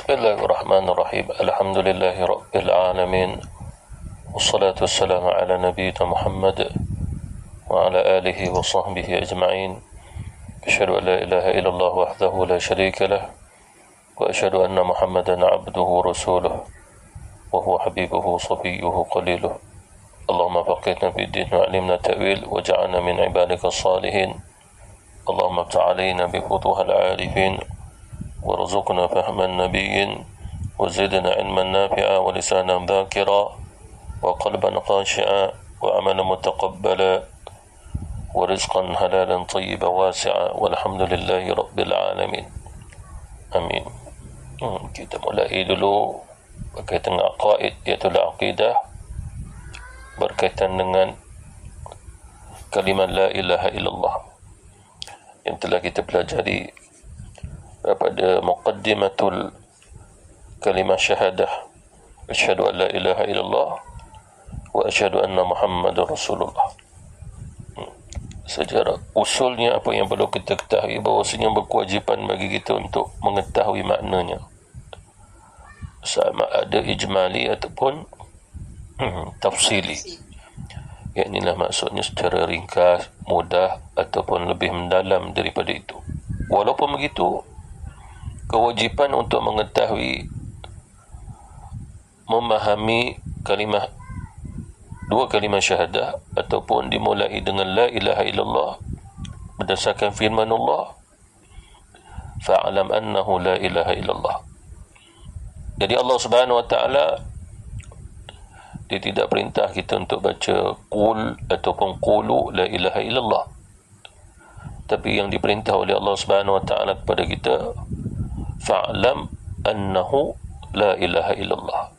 Bismillahirrahmanirrahim. Alhamdulillahi rabbil alamin. Wassalatu wassalamu ala nabiyyina Muhammad wa ala alihi wa sahbihi ajma'in. Asyhadu an la ilaha illallah wahdahu la syarika lah wa asyhadu anna Muhammadan 'abduhu wa rasuluh wa huwa habibuhu safiyyuhu qaliluh. Allahumma faqihna fid din wa 'allimna ta'wil wa ja'alna min ibadika salihin. Allahumma ta'alina bi futuhil 'arifin وارزقنا فهم النبيين وزدنا علما نافعا ولسانا ذاكرا وقلبا خاشعا وعملا متقبلا ورزقا حلالا طيبا واسعا والحمد لله رب العالمين. Amin. Kita mulai dulu berkaitan dengan aqaid, iaitu aqidah, berkaitan dengan kalimat la ilaha illallah yang telah kita pelajari pada muqaddimatul kalimah syahadah, asyhadu an la ilaha illallah wa asyhadu anna Muhammadar Rasulullah. Secara usulnya apa yang perlu kita ketahui, bahawasanya berkewajipan bagi kita untuk mengetahui maknanya, sama ada ijmali ataupun tafsili. Inilah maksudnya secara ringkas, mudah ataupun lebih mendalam daripada itu. Walaupun begitu, kewajipan untuk mengetahui, memahami dua kalimah syahadah ataupun dimulai dengan la ilaha illallah berdasarkan firman Allah, fa'alam annahu la ilaha illallah. Jadi Allah Subhanahu wa taala, dia tidak perintah kita untuk baca qul ataupun qulu la ilaha illallah, tapi yang diperintah oleh Allah Subhanahu wa taala kepada kita, fa'lam annahu la ilaha illallah.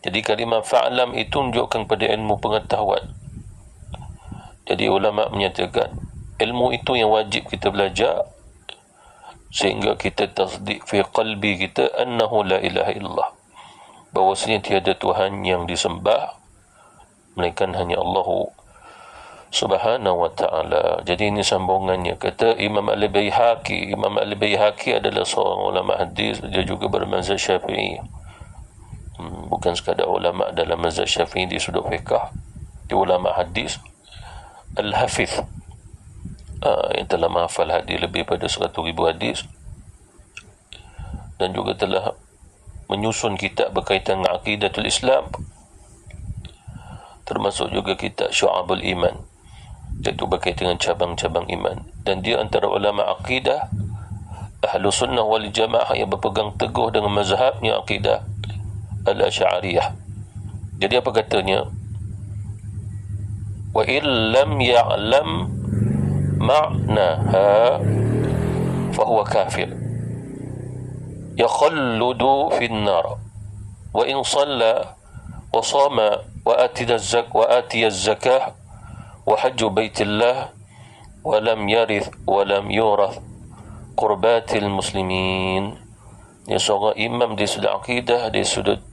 Jadi kalimah fa'lam itu menunjukkan pada ilmu pengetahuan. Jadi ulama menyatakan ilmu itu yang wajib kita belajar sehingga kita tasdik fi qalbi kita annahu la ilaha illallah, bahawasanya tiada Tuhan yang disembah melainkan hanya Allah Subhanahu wa ta'ala. Jadi ini sambungannya. Kata Imam Al-Baihaqi. Imam Al-Baihaqi adalah seorang ulama hadis. Dia juga bermazhab Syafi'i. Bukan sekadar ulama dalam mazhab Syafi'i di sudut fiqh. Dia ulama hadis, Al-Hafiz, yang telah menghafal hadis lebih pada 100,000 hadis, dan juga telah menyusun kitab berkaitan dengan aqidatul Islam, termasuk juga kitab Syu'abul Iman, iaitu berkaitan dengan cabang-cabang iman. Dan dia antara ulama akidah ahlu sunnah wal jamaah yang berpegang teguh dengan mazhabnya akidah al-Asy'ariyah. Jadi apa katanya? Wa illam ya'lam ma'naha fahuwa kafir yakhalludu fin nar wa in shalla wa sama wa atiya az-zakah wa hajju baitillah wa lam yarith wa lam yurath qurbatil muslimin. Dia seorang imam di sudut akidah, di sudut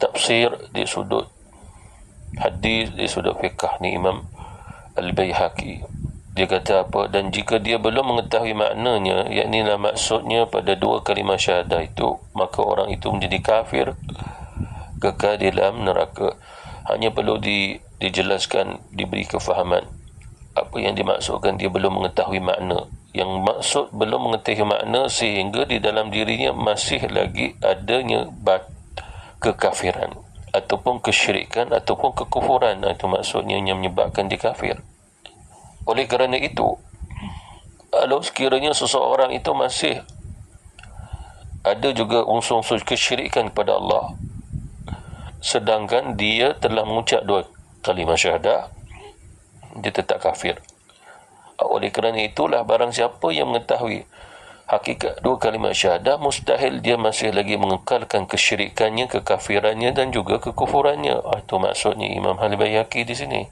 tafsir, di sudut hadis, di sudut fiqh. Ni Imam Al-Baihaqi. Dia kata apa? Dan jika dia belum mengetahui maknanya, yakni maksudnya pada dua kalimah syahadah itu, maka orang itu menjadi kafir, kekal di dalam neraka. Hanya perlu dijelaskan, diberi kefahaman apa yang dimaksudkan. Dia belum mengetahui makna. Yang maksud belum mengetahui makna sehingga di dalam dirinya masih lagi adanya kekafiran ataupun kesyirikan ataupun kekufuran. Itu maksudnya yang menyebabkan dia kafir. Oleh kerana itu, kalau sekiranya seseorang itu masih ada juga unsur-unsur kesyirikan kepada Allah, sedangkan dia telah mengucap dua kalimah syahadah, dia tetap kafir. Oleh kerana itulah, barang siapa yang mengetahui hakikat dua kalimah syahadah, mustahil dia masih lagi mengekalkan kesyirikannya, kekafirannya dan juga kekufurannya. Itu maksudnya Imam Al-Baihaqi di sini.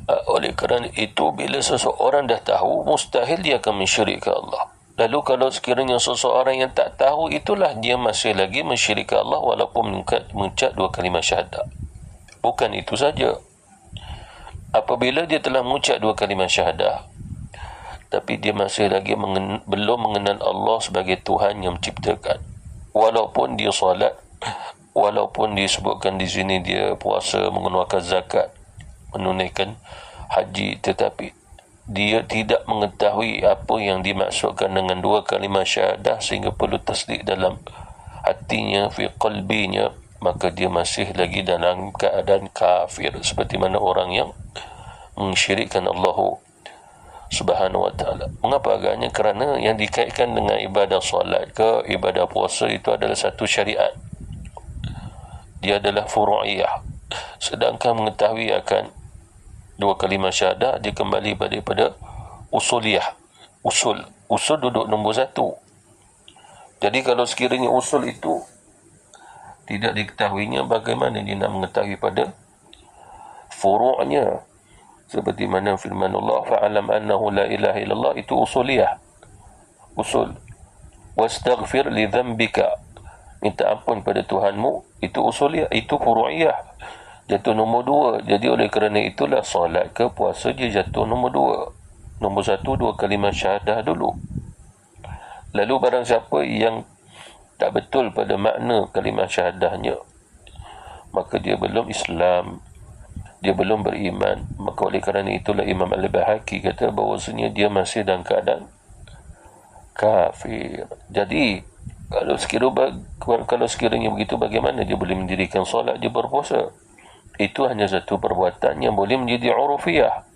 Oleh kerana itu, bila seseorang dah tahu, mustahil dia akan mensyirikkan Allah. Lalu kalau sekiranya seseorang yang tak tahu, itulah dia masih lagi mensyirikkan Allah walaupun mengucap dua kalimah syahadah. Bukan itu saja. Apabila dia telah mengucap dua kalimah syahadah, tapi dia masih lagi belum mengenal Allah sebagai Tuhan yang menciptakan. Walaupun dia solat, walaupun disebutkan di sini dia puasa, mengeluarkan zakat, menunaikan haji, tetapi dia tidak mengetahui apa yang dimaksudkan dengan dua kalimah syahadah sehingga perlu tasdik dalam hatinya, fi qalbinya, maka dia masih lagi dalam keadaan kafir, seperti mana orang yang mensyirikkan Allah Subhanahu wa ta'ala. Mengapa agaknya? Kerana yang dikaitkan dengan ibadah solat ke ibadah puasa itu adalah satu syariat, dia adalah furu'iyah. Sedangkan mengetahui akan dua kalimah syahadah, dia kembali pada usuliyah. Usul duduk nombor satu. Jadi kalau sekiranya usul itu tidak diketahuinya, bagaimana dia nak mengetahui pada furu'nya? Seperti mana firman Allah, fa'alam annahu la ilaha illallah, itu usuliyah, usul. Wastaghfir li dhanbika, minta ampun pada Tuhanmu, itu usuliyah, itu furu'iyah, jatuh nombor dua. Jadi oleh kerana itulah solat ke puasa dia jatuh nombor dua. Nombor satu dua kalimah syahadah dulu. Lalu barang siapa yang tak betul pada makna kalimah syahadahnya, maka dia belum Islam, dia belum beriman. Maka oleh kerana itulah Imam Al-Bahaki kata bahawasanya dia masih dalam keadaan kafir. Jadi kalau sekiranya begitu, bagaimana dia boleh mendirikan solat, dia berpuasa? Itu hanya satu perbuatan yang boleh menjadi urufiyah.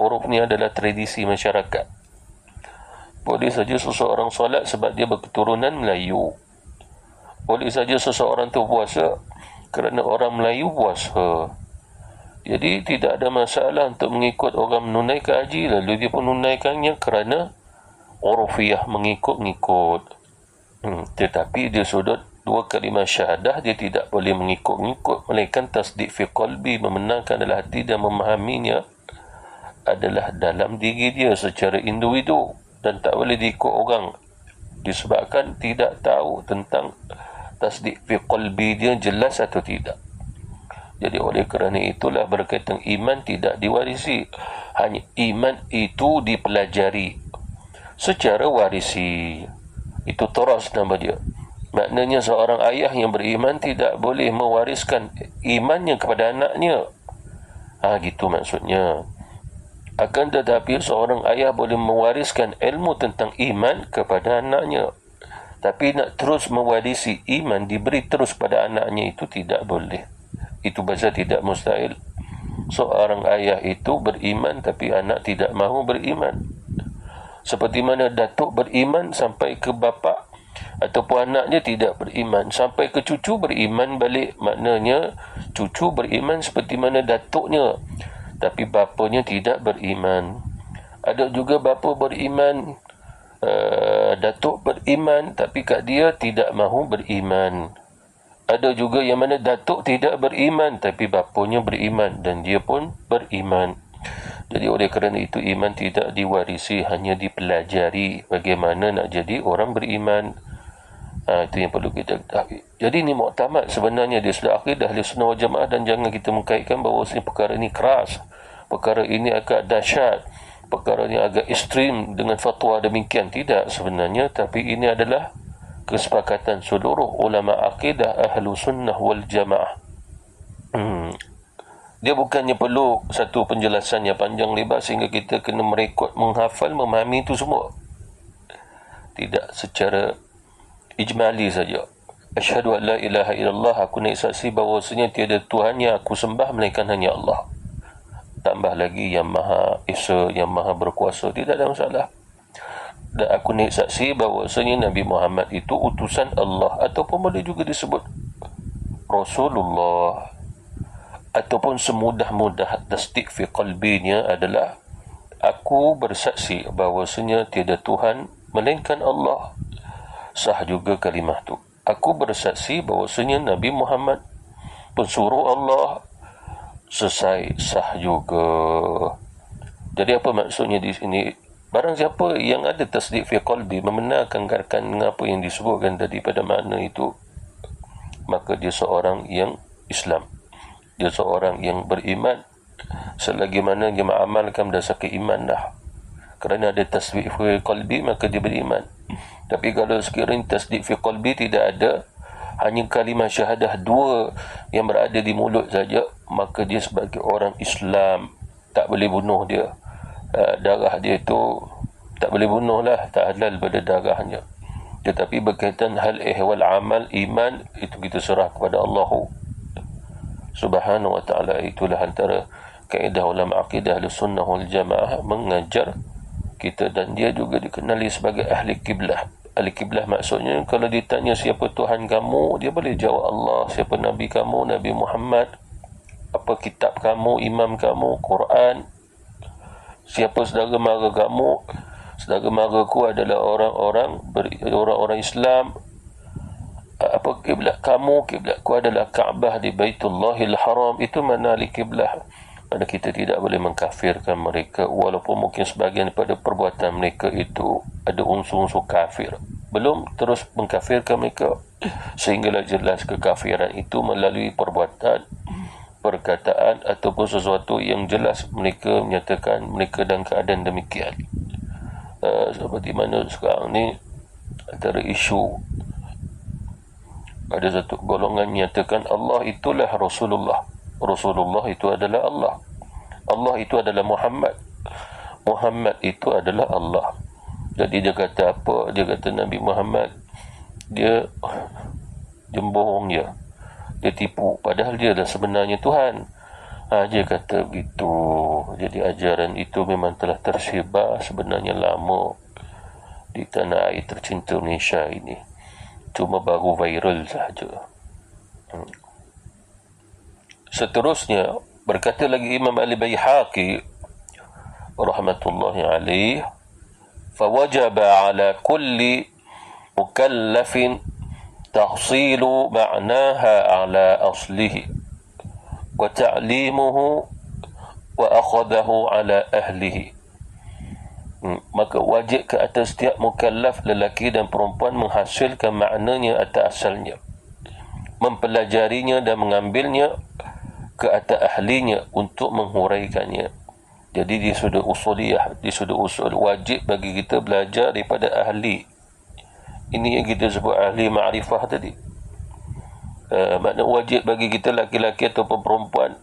Uruf ni adalah tradisi masyarakat. Boleh saja seseorang solat sebab dia berketurunan Melayu. Boleh saja seseorang tu puasa kerana orang Melayu puasa. Jadi tidak ada masalah untuk mengikut orang menunaikan haji, lalu dia pun menunaikannya kerana urufiyah, mengikut-ngikut. Tetapi dia sudut dua kalimah syahadah, dia tidak boleh mengikut-ngikut, melainkan tasdik fi qalbi, membenarkan dalam hati dan memahaminya adalah dalam diri dia secara individu, dan tak boleh diikut orang disebabkan tidak tahu tentang tasdik fi qalbi dia jelas atau tidak. Jadi oleh kerana itulah berkaitan iman tidak diwarisi, hanya iman itu dipelajari secara warisi. Itu toras nama dia. Maknanya seorang ayah yang beriman tidak boleh mewariskan imannya kepada anaknya. Gitu maksudnya. Akan tetapi seorang ayah boleh mewariskan ilmu tentang iman kepada anaknya. Tapi nak terus mewarisi iman, diberi terus pada anaknya, itu tidak boleh. Itu bahasa tidak mustahil. Seorang ayah itu beriman tapi anak tidak mahu beriman. Seperti mana datuk beriman sampai ke bapa, ataupun anaknya tidak beriman sampai ke cucu beriman balik. Maknanya cucu beriman seperti mana datuknya, tapi bapanya tidak beriman. Ada juga bapa beriman, datuk beriman, tapi kat dia tidak mahu beriman. Ada juga yang mana datuk tidak beriman tapi bapanya beriman dan dia pun beriman. Jadi oleh kerana itu iman tidak diwarisi, hanya dipelajari bagaimana nak jadi orang beriman. Itu yang perlu kita ketahui. Jadi ini muktamad sebenarnya di sudah akidah Ahli Sunnah wal Jamaah, dan jangan kita mengkaitkan bahawa perkara ini keras, perkara ini agak dahsyat, perkara ini agak ekstrim dengan fatwa demikian. Tidak sebenarnya, tapi ini adalah kesepakatan seluruh ulama akidah Ahlu Sunnah wal Jamaah. Dia bukannya perlu satu penjelasan yang panjang lebar sehingga kita kena merekod, menghafal, memahami itu semua. Tidak, secara ijmali saja. Asyhadu an la ilaha illallah, aku naik saksi bahawasanya tiada Tuhan yang aku sembah melainkan hanya Allah. Tambah lagi yang Maha Esa, yang Maha Berkuasa, tidak ada masalah. Dan aku naik saksi bahawasanya Nabi Muhammad itu utusan Allah, ataupun boleh juga disebut Rasulullah, ataupun semudah-mudah tasdik fi qalbinya adalah aku bersaksi bahawasanya tiada Tuhan melainkan Allah. Sah juga kalimah tu. Aku bersaksi bahawasanya Nabi Muhammad pensuruh Allah. Selesai, sah juga. Jadi apa maksudnya di sini? Barang siapa yang ada tasdik fi qalbi, membenarkan dengan apa yang disebutkan tadi pada makna itu, maka dia seorang yang Islam. Dia seorang yang beriman selagi mana dia mengamalkan berdasarkan iman dah. Kerana ada tasdik fi qalbi, maka dia beriman. Tapi kalau sekiranya tasdik fi qalbi tidak ada, hanya kalimah syahadah dua yang berada di mulut saja, maka dia sebagai orang Islam. Tak boleh bunuh dia. Darah dia tu tak boleh bunuh lah, tak halal pada darahnya. Tetapi berkaitan hal ihwal amal iman, itu kita serah kepada Allah Subhanahu wa ta'ala. Itulah antara kaedah ulama akidah Ahlussunnah wal Jamaah mengajar kita, dan dia juga dikenali sebagai ahli kiblah. Ahli kiblah maksudnya kalau ditanya siapa Tuhan kamu, dia boleh jawab Allah. Siapa Nabi kamu, Nabi Muhammad. Apa kitab kamu, imam kamu, Quran. Siapa saudara mara kamu, saudara maraku adalah orang-orang Islam. Apa kiblat kamu, kiblatku adalah Kaabah di Baitullahil Haram. Itu mana ahli kiblah. Mana kita tidak boleh mengkafirkan mereka, walaupun mungkin sebahagian daripada perbuatan mereka itu ada unsur-unsur kafir. Belum terus mengkafirkan mereka, sehinggalah jelas kekafiran itu melalui perbuatan, perkataan ataupun sesuatu yang jelas mereka menyatakan mereka dalam keadaan demikian. Seperti mana sekarang ni antara isu, ada satu golongan menyatakan Allah itulah Rasulullah, Rasulullah itu adalah Allah, Allah itu adalah Muhammad, Muhammad itu adalah Allah. Jadi dia kata apa? Dia kata Nabi Muhammad dia bohong dia tipu, padahal dia adalah sebenarnya Tuhan. Dia kata begitu. Jadi ajaran itu memang telah tersebar sebenarnya lama di tanah air tercinta Malaysia ini, cuma baru viral sahaja. Seterusnya berkata lagi Imam Al-Baihaqi rahmatullahi alaih, fawajaba ala kulli mukallafin tahsilu ma'naha ala aslihi wa ta'limuhu wa akhadahu ala ahlihi. Maka wajib ke atas setiap mukallaf lelaki dan perempuan menghasilkan maknanya atas asalnya, mempelajarinya dan mengambilnya ke atas ahlinya untuk menghuraikannya. Jadi di sudut usuliyah, di sudut usul, wajib bagi kita belajar daripada ahli. Ini yang kita sebut ahli ma'rifah tadi. Makna wajib bagi kita laki-laki ataupun perempuan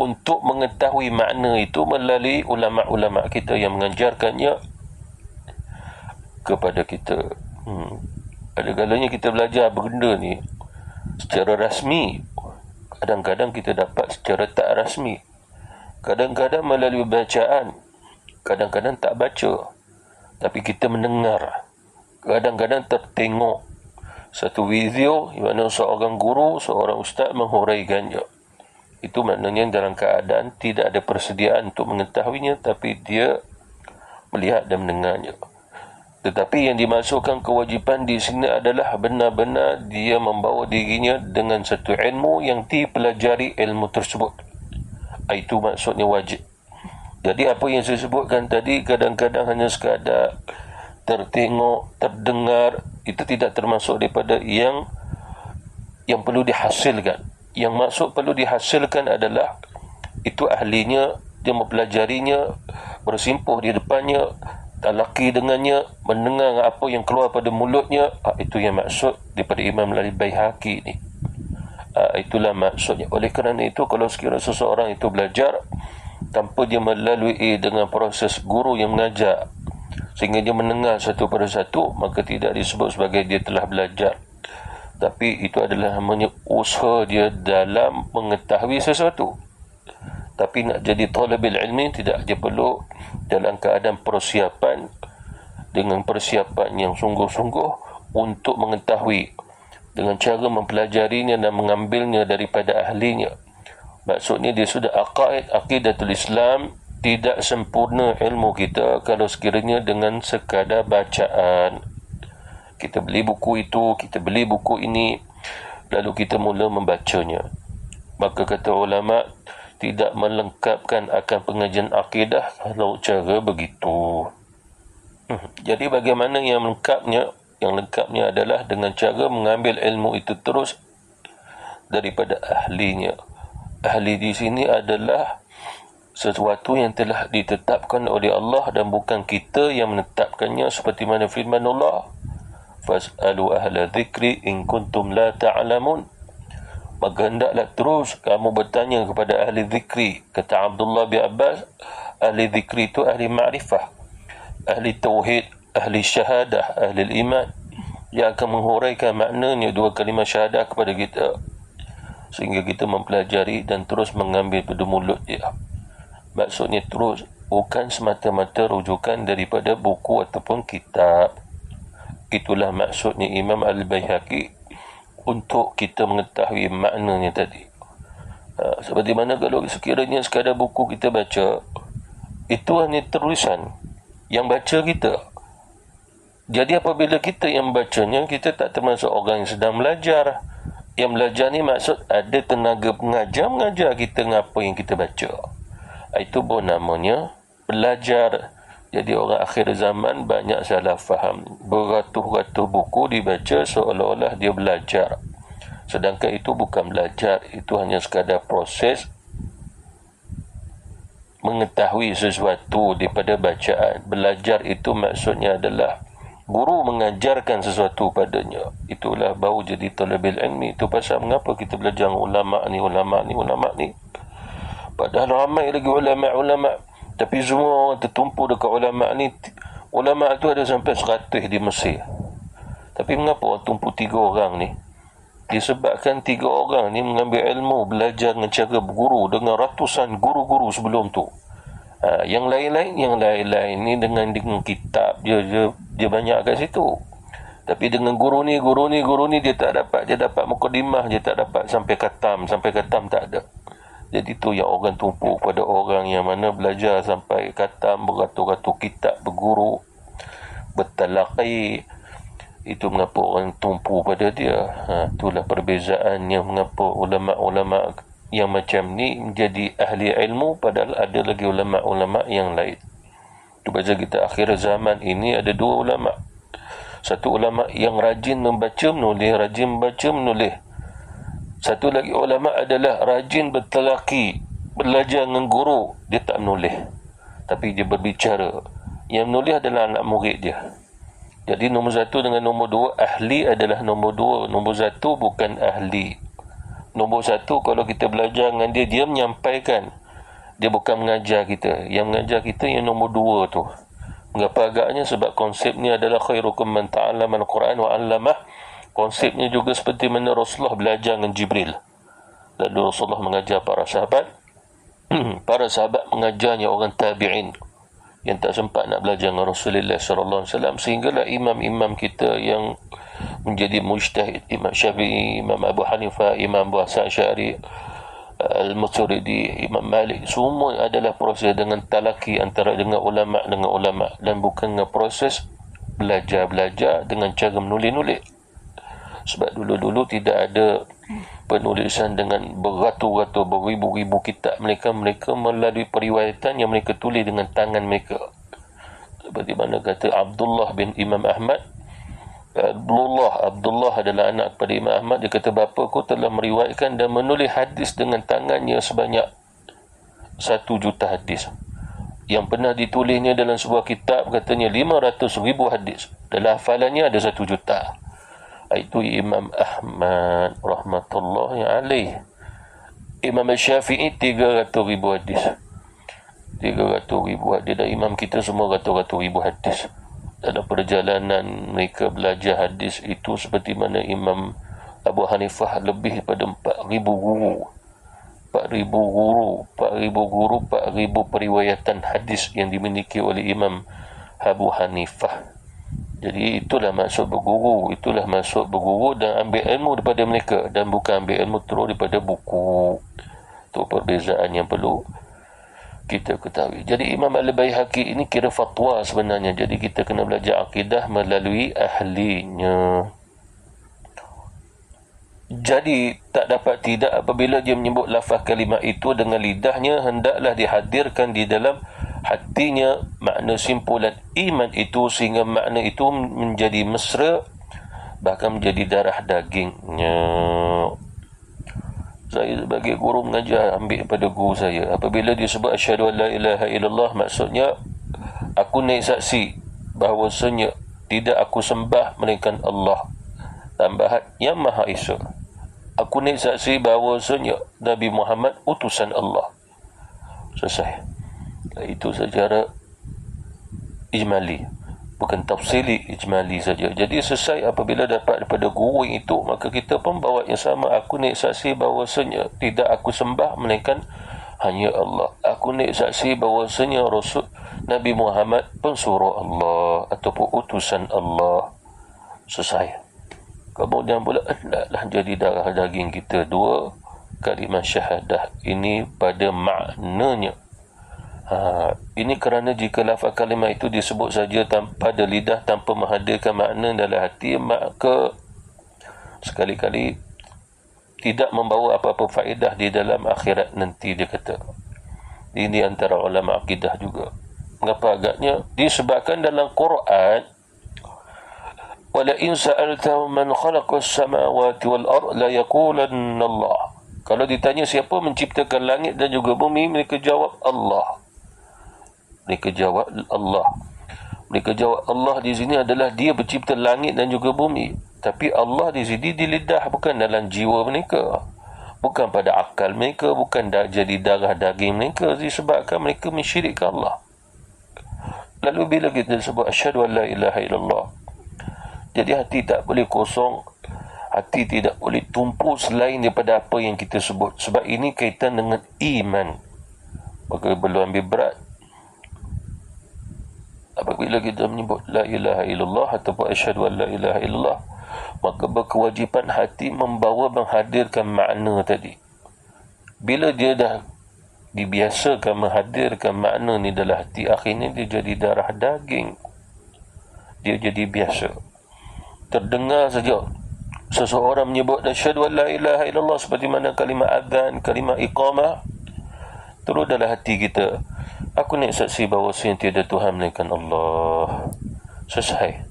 untuk mengetahui makna itu melalui ulama-ulama kita yang mengajarkannya kepada kita. Ada kalanya kita belajar benda ni secara rasmi, kadang-kadang kita dapat secara tak rasmi, kadang-kadang melalui bacaan, kadang-kadang tak baca, tapi kita mendengar, kadang-kadang tertengok satu video di mana seorang guru, seorang ustaz menghuraikannya. Itu maknanya dalam keadaan tidak ada persediaan untuk mengetahuinya, tapi dia melihat dan mendengarnya. Tetapi yang dimasukkan kewajipan di sini adalah benar-benar dia membawa dirinya dengan satu ilmu yang dipelajari ilmu tersebut. Itu maksudnya wajib. Jadi apa yang saya sebutkan tadi kadang-kadang hanya sekadar tertengok, terdengar, itu tidak termasuk daripada yang perlu dihasilkan. Yang maksud perlu dihasilkan adalah itu ahlinya, dia mempelajarinya, bersimpuh di depannya, talaki dengannya, mendengar apa yang keluar pada mulutnya. Itu yang maksud daripada Imam Al-Baihaqi ni. Itulah maksudnya. Oleh kerana itu, kalau sekiranya seseorang itu belajar tanpa dia melalui dengan proses guru yang mengajar, sehingga dia mendengar satu persatu, maka tidak disebut sebagai dia telah belajar, tapi itu adalah namanya usaha dia dalam mengetahui sesuatu. Tapi nak jadi talabil ilmi, tidak, dia perlu dalam keadaan persiapan, dengan persiapan yang sungguh-sungguh untuk mengetahui, dengan cara mempelajarinya dan mengambilnya daripada ahlinya. Maksudnya dia sudah aqidatul Islam. Tidak sempurna ilmu kita kalau sekiranya dengan sekadar bacaan. Kita beli buku itu, kita beli buku ini, lalu kita mula membacanya. Maka kata ulama, tidak melengkapkan akan pengajian akidah kalau cara begitu. Jadi bagaimana yang lengkapnya? Yang lengkapnya adalah dengan cara mengambil ilmu itu terus daripada ahlinya. Ahli di sini adalah sesuatu yang telah ditetapkan oleh Allah dan bukan kita yang menetapkannya, seperti mana firman Allah, fas'alu ahla dzikri in kuntum la ta'lamun. Maka hendaklah terus kamu bertanya kepada ahli zikri. Kata Abdullah bin Abbas, ahli zikri itu ahli ma'rifah, ahli tauhid, ahli syahadah, ahli iman, yang akan menghuraikan maknanya dua kalimah syahadah kepada kita, sehingga kita mempelajari dan terus mengambil pada mulut dia. Maksudnya terus, bukan semata-mata rujukan daripada buku ataupun kitab. Itulah maksudnya Imam Al-Baihaqi untuk kita mengetahui maknanya tadi. Seperti mana kalau sekiranya sekadar buku kita baca, itu hanya tulisan yang baca kita. Jadi apabila kita yang bacanya, kita tak termasuk orang yang sedang belajar. Yang belajar ni maksud ada tenaga mengajar kita ngapa yang kita baca. Itu pun namanya belajar. Jadi orang akhir zaman banyak salah faham. Beratus-ratus buku dibaca seolah-olah dia belajar. Sedangkan itu bukan belajar. Itu hanya sekadar proses mengetahui sesuatu daripada bacaan. Belajar itu maksudnya adalah guru mengajarkan sesuatu padanya. Itulah baru jadi talabil ilmi. Itu pasal mengapa kita belajar ulama' ni. Padahal ramai lagi ulama'. Tapi semua orang tertumpu dekat ulama' ni. Ulama' tu ada sampai 100 di Mesir. Tapi mengapa orang tumpu 3 orang ni? Disebabkan 3 orang ni mengambil ilmu, belajar dengan cara berguru dengan ratusan guru-guru sebelum tu. Yang lain-lain ni dengan kitab dia banyak kat situ. Tapi dengan guru ni dia tak dapat. Dia dapat mukadimah, dia tak dapat sampai khatam tak ada. Jadi tu yang orang tumpu pada orang yang mana belajar sampai khatam, beratus-ratus kitab, berguru, bertalaqi. Itu mengapa orang tumpu pada dia. Itulah perbezaannya mengapa ulama'-ulama' yang macam ni menjadi ahli ilmu, padahal ada lagi ulama'-ulama' yang lain. Itu pasal kita akhir zaman ini ada 2 ulama'. Satu ulama' yang rajin membaca menulis. Satu lagi ulama' adalah rajin bertalaqi, belajar dengan guru, dia tak menulis, tapi dia berbicara. Yang menulis adalah anak murid dia. Jadi nombor 1 dengan nombor 2, ahli adalah nombor 2. Nombor 1 bukan ahli. Nombor 1 kalau kita belajar dengan dia, dia menyampaikan. Dia bukan mengajar kita. Yang mengajar kita yang nombor 2 tu. Mengapa agaknya? Sebab konsepnya adalah khairukum man ta'allama al-Quran wa 'allamah. Konsepnya juga seperti mana Rasulullah belajar dengan Jibril. Lalu Rasulullah mengajar para sahabat. Para sahabat mengajarnya orang tabi'in yang tak sempat nak belajar dengan Rasulullah sallallahu alaihi wasallam, sehinggalah imam-imam kita yang menjadi mujtahid, Imam Syafi'i, Imam Abu Hanifah, Imam Abu Hasan Asy'ari, Al-Maturidi, Imam Malik, semua adalah proses dengan talaki antara dengan ulama' dan bukan dengan proses belajar dengan cara menulis. Sebab dulu-dulu tidak ada penulisan dengan beratus-ratus, beribu-ribu kitab. Mereka melalui periwayatan yang mereka tulis dengan tangan mereka. Seperti mana kata Abdullah bin Imam Ahmad. Abdullah adalah anak kepada Imam Ahmad. Dia kata, bapaku telah meriwayatkan dan menulis hadis dengan tangannya sebanyak 1 juta hadis. Yang pernah ditulisnya dalam sebuah kitab, katanya 500,000 hadis. Dalam hafalannya ada 1 juta. Itu Imam Ahmad rahmatullahi alaih. Imam Syafi'i 300,000 hadis. 300,000 hadis. Dan imam kita semua ratus-ratus ribu hadis. Dalam perjalanan mereka belajar hadis itu, seperti mana Imam Abu Hanifah lebih daripada 4,000 guru. 4,000 periwayatan hadis yang dimiliki oleh Imam Abu Hanifah. Jadi itulah maksud berguru. Dan ambil ilmu daripada mereka, dan bukan ambil ilmu terus daripada buku. Itu perbezaan yang perlu kita ketahui. Jadi Imam Al-Baihaqi ini kira fatwa sebenarnya. Jadi kita kena belajar akidah melalui ahlinya. Jadi tak dapat tidak apabila dia menyebut lafaz kalimat itu dengan lidahnya, hendaklah dihadirkan di dalam hatinya makna simpulan iman itu, sehingga makna itu menjadi mesra, bahkan menjadi darah dagingnya. Saya sebagai guru mengajar, ambil pada guru saya. Apabila disebut asyhadu an la ilaha illallah, maksudnya aku naik saksi bahawasanya tidak aku sembah melainkan Allah, tambahan yang Maha Esa. Aku naik saksi bahawasanya Nabi Muhammad utusan Allah. Selesai. Itu secara ijmali, bukan tafsili, ijmali saja. Jadi selesai apabila dapat daripada guru itu, maka kita pun bawa yang sama. Aku naik saksi bahawasanya tidak aku sembah melainkan hanya Allah. Aku naik saksi bahawasanya Rasul Nabi Muhammad pensuruh Allah ataupun utusan Allah. Selesai. Kemudian pula hendaklah jadi darah daging kita. Dua kalimah syahadah ini pada maknanya. Ini kerana jika lafaz kalimah itu disebut saja pada lidah tanpa menghadirkan makna dalam hati, maka sekali-kali tidak membawa apa-apa faedah di dalam akhirat nanti, dia kata. Ini antara ulama akidah juga. Mengapa agaknya? Disebabkan dalam Quran, wala in sa'altahum man khalaqas samawati wal ard la yaqulanna Allah. Kalau ditanya siapa menciptakan langit dan juga bumi, mereka jawab Allah. Mereka jawab Allah. Mereka jawab Allah di sini adalah dia pencipta langit dan juga bumi. Tapi Allah di sini di lidah, bukan dalam jiwa mereka. Bukan pada akal mereka, bukan jadi darah daging mereka, disebabkan mereka mensyirikkan Allah. Lalu bila kita sebut asyhadu an la ilaha illallah, jadi hati tak boleh kosong, hati tidak boleh tumpu selain daripada apa yang kita sebut. Sebab ini kaitan dengan iman. Maka perlu ambil berat apabila kita menyebut la ilaha illallah ataupun asyhadu an la ilaha illallah, maka berkewajipan hati membawa menghadirkan makna tadi. Bila dia dah dibiasakan menghadirkan makna ni dalam hati, akhirnya dia jadi darah daging. Dia jadi biasa. Terdengar saja seseorang menyebut asyhadu an la ilaha illallah, seperti mana kalimah azan, kalimah iqamah, terus dalam hati kita, aku naik saksi bahawa tiada Tuhan melainkan Allah. Selesai.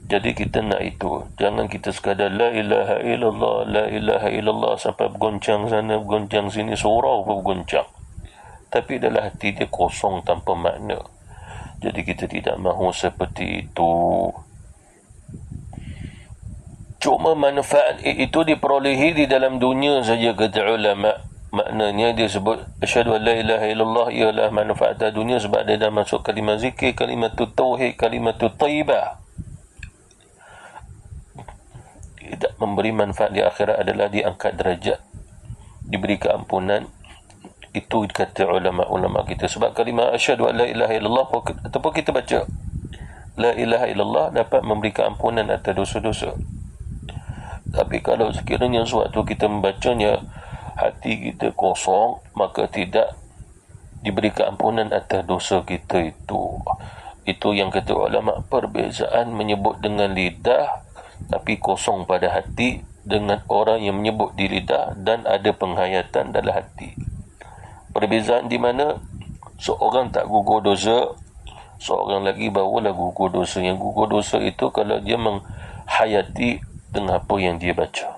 Jadi kita nak itu. Jangan kita sekadar la ilaha illallah, la ilaha illallah sampai bergoncang sana, bergoncang sini, surau pun bergoncang. Tapi dalam hati dia kosong tanpa makna. Jadi kita tidak mahu seperti itu. Cuma manfaat itu diperolehi di dalam dunia saja, kata ulama. Maknanya dia sebut asyhadu an la ilaha illallah ialah manfaat dunia sebab dia dah masuk kalimah zikir, kalimatut tauhid, kalimatut thayyibah. Tidak memberi manfaat di akhirat adalah diangkat derajat, diberi keampunan. Itu kata ulama-ulama kita. Sebab kalimah asyhadu an la ilaha illallah ataupun kita baca la ilaha illallah dapat memberi keampunan atas dosa-dosa. Tapi kalau sekiranya sewaktu kita membacanya hati kita kosong, maka tidak diberi keampunan atas dosa kita itu. Itu yang kata ulama, perbezaan menyebut dengan lidah tapi kosong pada hati, dengan orang yang menyebut di lidah dan ada penghayatan dalam hati. Perbezaan di mana seorang tak gugur dosa, seorang lagi barulah gugur dosa. Yang gugur dosa itu kalau dia menghayati dengan apa yang dia baca.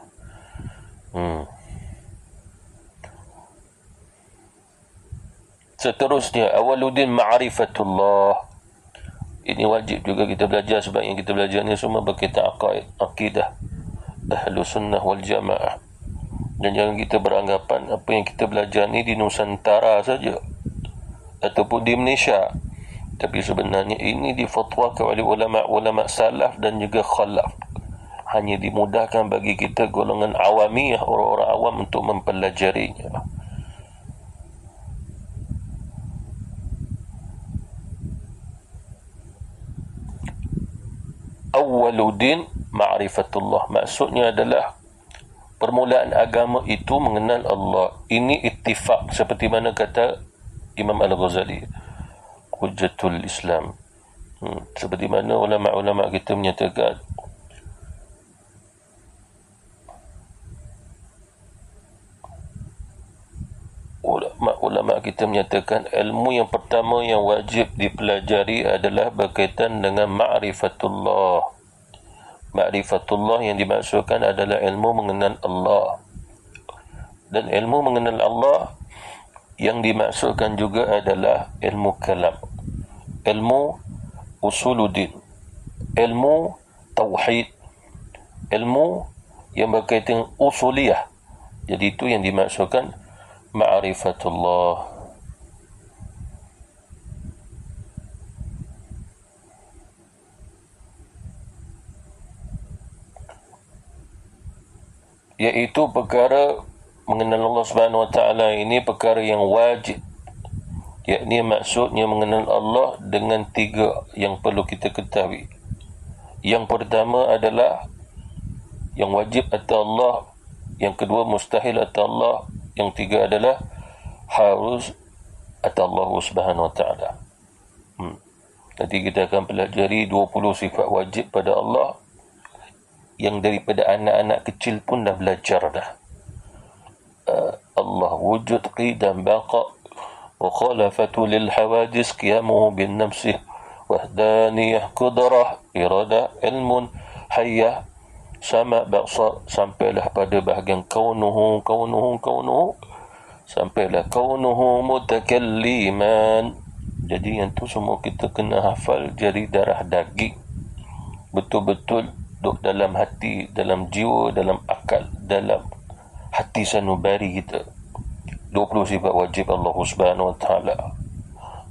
Seterusnya, awaluddin ma'rifatullah. Ini wajib juga kita belajar, sebab yang kita belajar ni semua berkaitan akidah ahlu sunnah wal jamaah. Dan jangan kita beranggapan apa yang kita belajar ni di Nusantara saja ataupun di Malaysia. Tapi sebenarnya ini difatwakan oleh ulama-ulama salaf dan juga khalaf. Hanya dimudahkan bagi kita golongan awamiyah, orang-orang awam, untuk mempelajarinya. Awwaluddin ma'rifatullah, maksudnya adalah permulaan agama itu mengenal Allah. Ini ittifaq, seperti mana kata Imam Al-Ghazali, Hujjatul Islam. Seperti mana ulama-ulama kita menyatakan ulama kita menyatakan ilmu yang pertama yang wajib dipelajari adalah berkaitan dengan ma'rifatullah. Ma'rifatullah yang dimaksudkan adalah ilmu mengenal Allah. Dan ilmu mengenal Allah yang dimaksudkan juga adalah ilmu kalam, ilmu usuluddin, ilmu tauhid, ilmu yang berkaitan usuliyah. Jadi itu yang dimaksudkan ma'rifatullah. Iaitu perkara mengenal Allah Subhanahu wa taala ini perkara yang wajib. Yakni maksudnya mengenal Allah dengan 3 yang perlu kita ketahui. Yang pertama adalah yang wajib atas Allah, yang kedua mustahil atas Allah, yang 3 adalah harus atas Allah Subhanahu wa taala. Nanti kita akan pelajari 20 sifat wajib pada Allah yang daripada anak-anak kecil pun dah belajar dah. Allah wujud, qidam, baqa, wa khalafatu lil hawadis, qiyamuhu bin nafsih, wahdaniyah, qudrah, iradah, ilmun, hayyah, sama, baqsa, sampailah pada bahagian kaunuhu, sampailah kaunuhu mutakalliman. Jadi yang tu semua kita kena hafal jadi darah daging, betul-betul duduk dalam hati, dalam jiwa, dalam akal, dalam hati sanubari kita. 20 sifat wajib Allah Subhanahu wa taala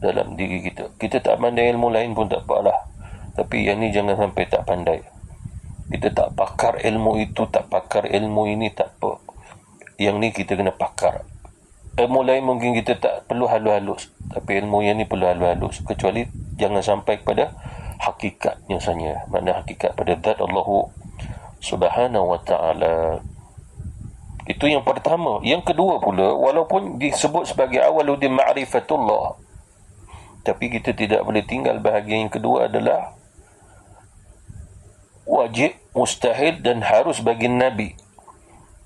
dalam diri kita. Kita tak pandai ilmu lain pun tak apalah, tapi yang ni jangan sampai tak pandai. Kita tak pakar ilmu itu, tak pakar ilmu ini, tak apa. Yang ni kita kena pakar. Ilmu lain mungkin kita tak perlu halus-halus, tapi ilmu yang ni perlu halus-halus. Kecuali jangan sampai kepada hakikatnya saja. Mana hakikat pada zat Allah Subhanahu wa taala. Itu yang pertama. Yang kedua pula, walaupun disebut sebagai awaluddin ma'rifatullah, tapi kita tidak boleh tinggal bahagian yang kedua adalah wajib, mustahil dan harus bagi Nabi.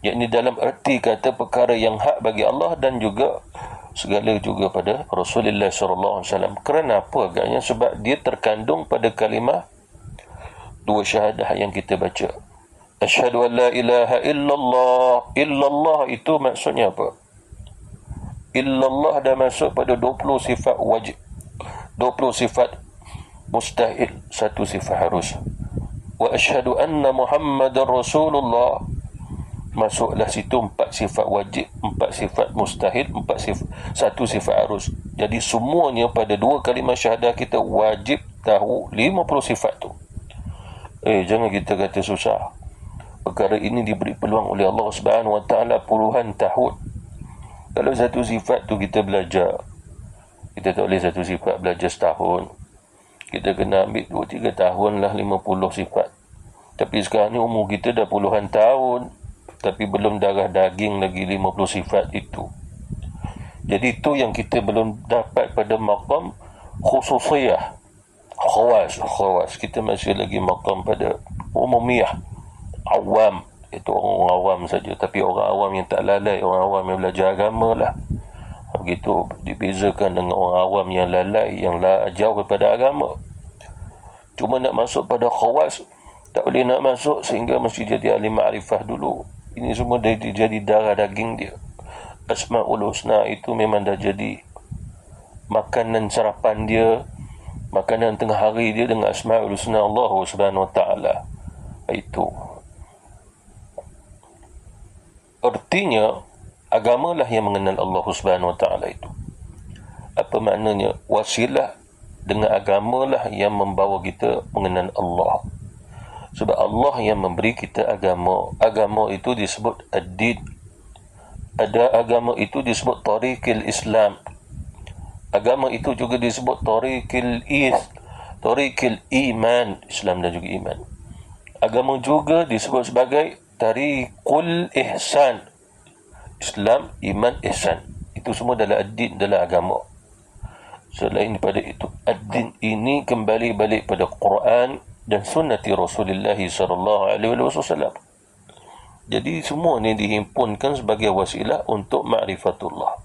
Yakni dalam erti kata perkara yang hak bagi Allah dan juga segala juga pada Rasulullah SAW. Kerana apa agaknya? Sebab dia terkandung pada kalimah 2 syahadah yang kita baca. Asyhadu an la ilaha illallah. Illallah itu maksudnya apa? Illallah dah masuk pada 20 sifat wajib, 20 sifat mustahil, 1 sifat harus. Wa asyhadu anna Muhammadar Rasulullah, masuklah situ 4 sifat wajib, 4 sifat mustahil, 1 sifat harus. Jadi semuanya pada 2 kalimah syahadah kita wajib tahu 50 sifat tu. Jangan kita kata susah. Perkara ini diberi peluang oleh Allah Subhanahu wa taala puluhan tahun. Kalau 1 sifat tu kita belajar, kita tak boleh 1 sifat belajar setahun. Kita kena ambil 2-3 tahun lah 50 sifat. Tapi sekarang ni umur kita dah puluhan tahun, tapi belum darah daging lagi 50 sifat itu. Jadi itu yang kita belum dapat pada maqam khususiyah, khawas. Kita masih lagi maqam pada umumiyah, awam. Itu orang awam saja. Tapi orang awam yang tak lalai, orang awam yang belajar agama lah. Begitu dibezakan dengan orang awam yang lalai, yang jauh daripada agama. Cuma nak masuk pada khawas, tak boleh nak masuk sehingga mesti jadi ahli ma'rifah dulu. Ini semua dah jadi darah daging dia. Asma'ul Husna itu memang dah jadi makanan sarapan dia, makanan tengah hari dia dengan Asma'ul Husna Allah Subhanahu wa taala. Itu artinya agamalah yang mengenal Allah Subhanahu wa taala itu. Apa maknanya? Wasilah dengan agamalah yang membawa kita mengenal Allah. Sebab Allah yang memberi kita agama. Agama itu disebut ad-din. Ada agama itu disebut tariqil Islam. Agama itu juga disebut tariqil iman. Islam dan juga iman. Agama juga disebut sebagai tariqul ihsan. Islam, iman, ihsan. Itu semua adalah ad-din, adalah agama. Selain daripada itu, ad-din ini kembali balik pada Quran dan sunnati Rasulullah sallallahu alaihi wasallam. Jadi semua ni dihimpunkan sebagai wasilah untuk ma'rifatullah,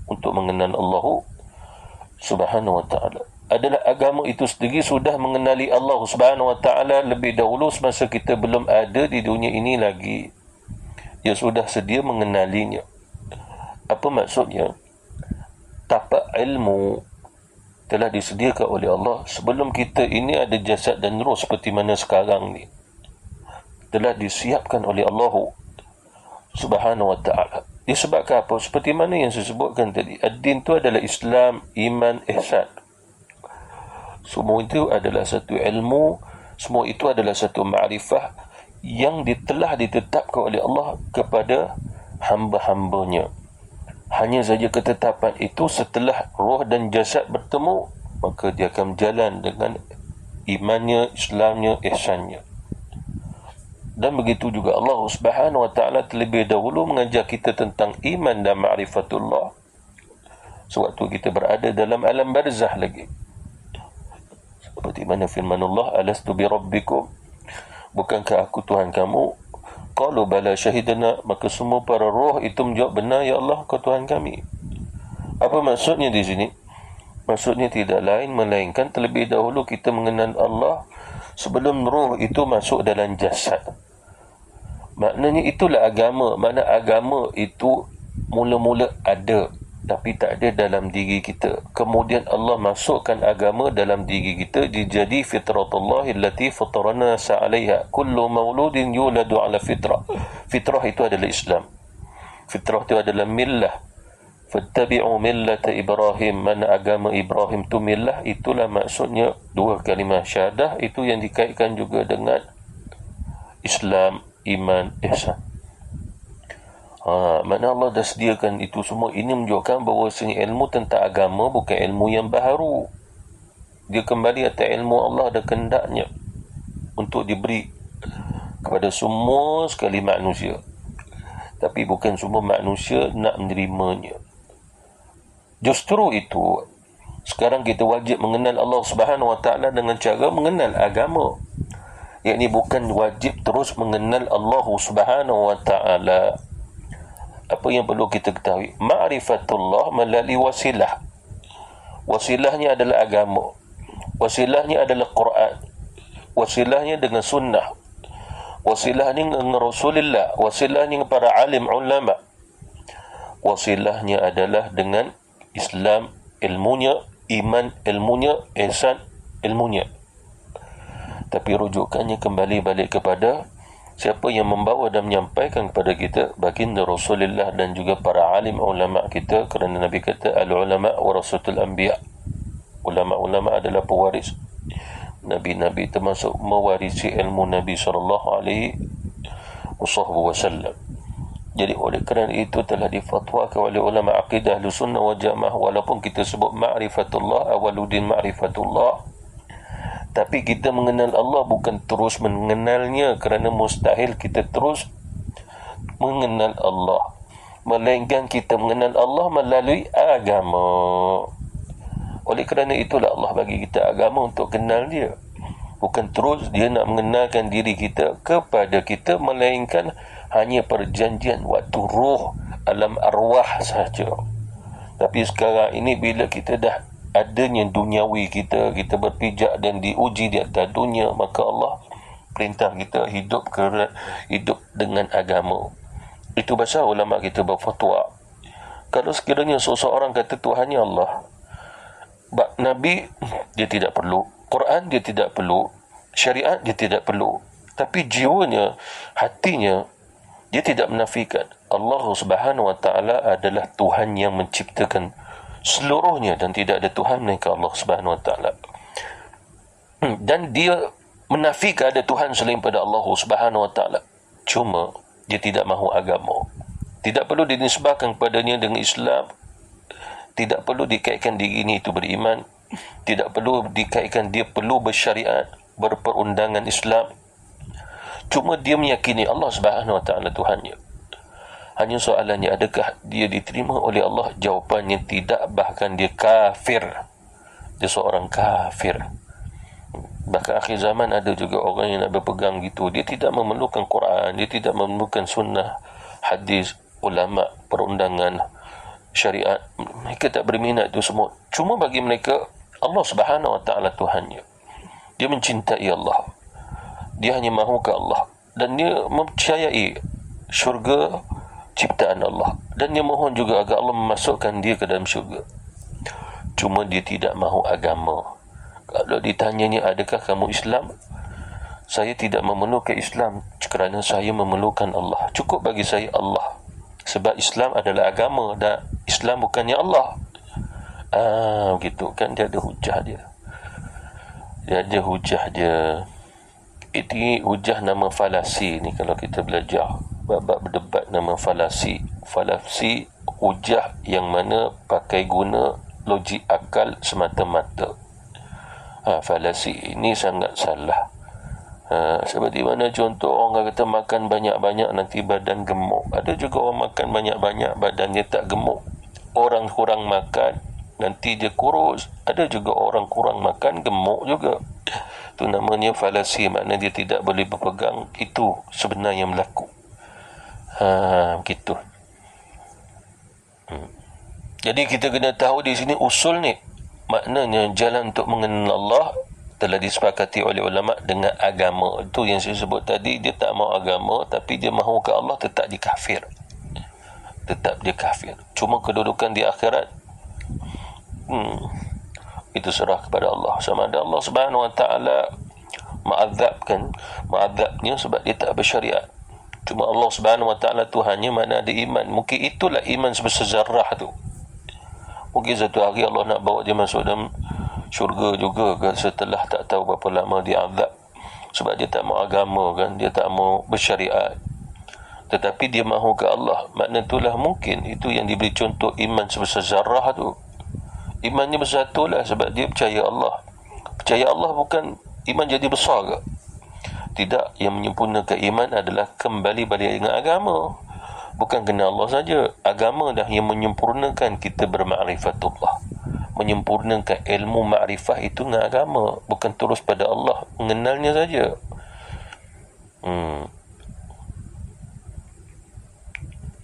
untuk mengenal Allah Subhanahu wa taala. Adalah agama itu sendiri sudah mengenali Allah Subhanahu wa taala lebih dahulu semasa kita belum ada di dunia ini lagi. Dia sudah sedia mengenalinya. Apa maksudnya? Tapak ilmu telah disediakan oleh Allah sebelum kita ini ada jasad dan roh seperti mana sekarang ni. Telah disiapkan oleh Allah Subhanahu wa ta'ala. Disebabkan apa? Seperti mana yang saya sebutkan tadi. Ad-din itu adalah Islam, iman, ihsan. Semua itu adalah satu ilmu, semua itu adalah satu ma'rifah yang telah ditetapkan oleh Allah kepada hamba-hambanya. Hanya saja ketetapan itu setelah roh dan jasad bertemu, maka dia akan berjalan dengan imannya, Islamnya, ihsannya. Dan begitu juga Allah Subhanahu wa ta'ala terlebih dahulu mengajar kita tentang iman dan ma'rifatullah sewaktu kita berada dalam alam barzah lagi. Seperti mana firman Allah, alastu bi rabbikum, bukankah aku Tuhan kamu? Qalu bala syahidana, maka semua para roh itu menjawab, benar ya Allah, kau Tuhan kami. Apa maksudnya di sini? Maksudnya tidak lain melainkan terlebih dahulu kita mengenal Allah sebelum roh itu masuk dalam jasad. Maknanya itulah agama. Makna agama itu mula-mula ada tapi tak ada dalam diri kita. Kemudian Allah masukkan agama dalam diri kita, dijadi fitratullah allati fatarana sa'alaiha. Kullu mauludin yuladu ala fitrah. Fitrah itu adalah Islam. Fitrah itu adalah millah. Fattabi'u millata Ibrahim. Mana agama Ibrahim tu millah, itulah maksudnya dua kalimah syahadah itu yang dikaitkan juga dengan Islam, iman, ihsan. Mana Allah dah sediakan itu semua. Ini menunjukkan bahawa ilmu tentang agama bukan ilmu yang baharu. Dia kembali atas ilmu Allah dan kehendaknya untuk diberi kepada semua sekali manusia. Tapi bukan semua manusia nak menerimanya. Justru itu, sekarang kita wajib mengenal Allah Subhanahu wa ta'ala dengan cara mengenal agama. Yakni bukan wajib terus mengenal Allah Subhanahu wa ta'ala. Apa yang perlu kita ketahui? Ma'rifatullah melalui wasilah. Wasilahnya adalah agama. Wasilahnya adalah Quran. Wasilahnya dengan sunnah. Wasilahnya dengan Rasulullah. Wasilahnya dengan para alim ulama. Wasilahnya adalah dengan Islam ilmunya, iman ilmunya, ihsan ilmunya. Tapi rujukannya kembali balik kepada siapa yang membawa dan menyampaikan kepada kita, baginda Rasulullah dan juga para alim ulama kita, kerana Nabi kata al-ulama warasatul anbiya. Ulama-ulama adalah pewaris Nabi-Nabi, termasuk mewarisi ilmu Nabi sallallahu alaihi wasallam. Jadi oleh kerana itu telah difatwakan oleh ulama akidah Ahlussunnah wal Jamaah, walaupun kita sebut ma'rifatullah awwaluddin ma'rifatullah, tapi kita mengenal Allah bukan terus mengenalnya, kerana mustahil kita terus mengenal Allah, melainkan kita mengenal Allah melalui agama. Oleh kerana itulah Allah bagi kita agama untuk kenal dia. Bukan terus dia nak mengenalkan diri kita kepada kita, melainkan hanya perjanjian waktu roh, alam arwah sahaja. Tapi sekarang ini bila kita dah adanya duniawi kita berpijak dan diuji di atas dunia, maka Allah perintah kita hidup dengan agama. Itu pasal ulama kita berfatwa, kalau sekiranya seseorang kata Tuhannya Allah, Nabi dia tidak perlu, Quran dia tidak perlu, syariat dia tidak perlu, tapi jiwanya, hatinya, dia tidak menafikan Allah Subhanahu wa ta'ala adalah Tuhan yang menciptakan seluruhnya dan tidak ada Tuhan melainkan Allah Subhanahu wa ta'ala. Dan dia menafikan ada Tuhan selain pada Allah Subhanahu wa ta'ala. Cuma dia tidak mahu agama. Tidak perlu dinisbahkan kepadanya dengan Islam. Tidak perlu dikaitkan diri ini itu beriman. Tidak perlu dikaitkan dia perlu bersyariat, berperundangan Islam. Cuma dia meyakini Allah Subhanahu wa ta'ala Tuhannya. Hanya soalannya, adakah dia diterima oleh Allah? Jawapannya tidak, bahkan dia kafir. Dia seorang kafir. Bahkan akhir zaman ada juga orang yang nak berpegang gitu. Dia tidak memerlukan Quran, dia tidak memerlukan sunnah, hadis, ulama, perundangan, syariat. Mereka tak berminat itu semua. Cuma bagi mereka Allah Subhanahu wa ta'ala Tuhannya. Dia mencintai Allah. Dia hanya mahu ke Allah, dan dia mempercayai syurga ciptaan Allah, dan dia mohon juga agar Allah memasukkan dia ke dalam syurga. Cuma dia tidak mahu agama. Kalau ditanyanya, adakah kamu Islam? Saya tidak memerlukan Islam kerana saya memerlukan Allah. Cukup bagi saya Allah. Sebab Islam adalah agama dan Islam bukannya Allah. Begitu kan, dia ada hujah dia. Dia ada hujah dia. Ini hujah nama falasi ni kalau kita belajar bab berdebat nama falasi. Falasi hujah yang mana pakai guna logik akal semata-mata. Falasi ini sangat salah. Seperti mana contoh orang kata makan banyak-banyak nanti badan gemuk. Ada juga orang makan banyak-banyak badan dia tak gemuk. Orang kurang makan nanti dia kurus. Ada juga orang kurang makan gemuk juga. Itu namanya falasi, makna dia tidak boleh berpegang itu sebenarnya yang berlaku. Begitu. Jadi kita kena tahu di sini usul ni, maknanya jalan untuk mengenal Allah telah disepakati oleh ulama dengan agama. Itu yang saya sebut tadi, dia tak mahu agama tapi dia mahu ke Allah, tetap dia kafir. Tetap dia kafir. Cuma kedudukan di akhirat itu serah kepada Allah. Sama ada Allah Subhanahu Wa Taala ma'adzabnya sebab dia tak bersyariat. Cuma Allah Subhanahu Wa Taala Tuhannya mana ada iman. Mungkin itulah iman sebesar zarrah tu. Mungkin satu hari Allah nak bawa dia masuk dalam syurga juga kan, setelah tak tahu berapa lama dia azab. Sebab dia tak mahu agama kan, dia tak mahu bersyariat. Tetapi dia mahu ke Allah. Makna itulah mungkin itu yang diberi contoh iman sebesar zarrah tu. Imannya bersatu lah sebab dia percaya Allah. Percaya Allah bukan iman jadi besar ke? Tidak, yang menyempurnakan iman adalah kembali balik dengan agama. Bukan kena Allah saja. Agama dah yang menyempurnakan kita bermakrifatullah. Menyempurnakan ilmu makrifah itu dengan agama. Bukan terus pada Allah, mengenalnya saja.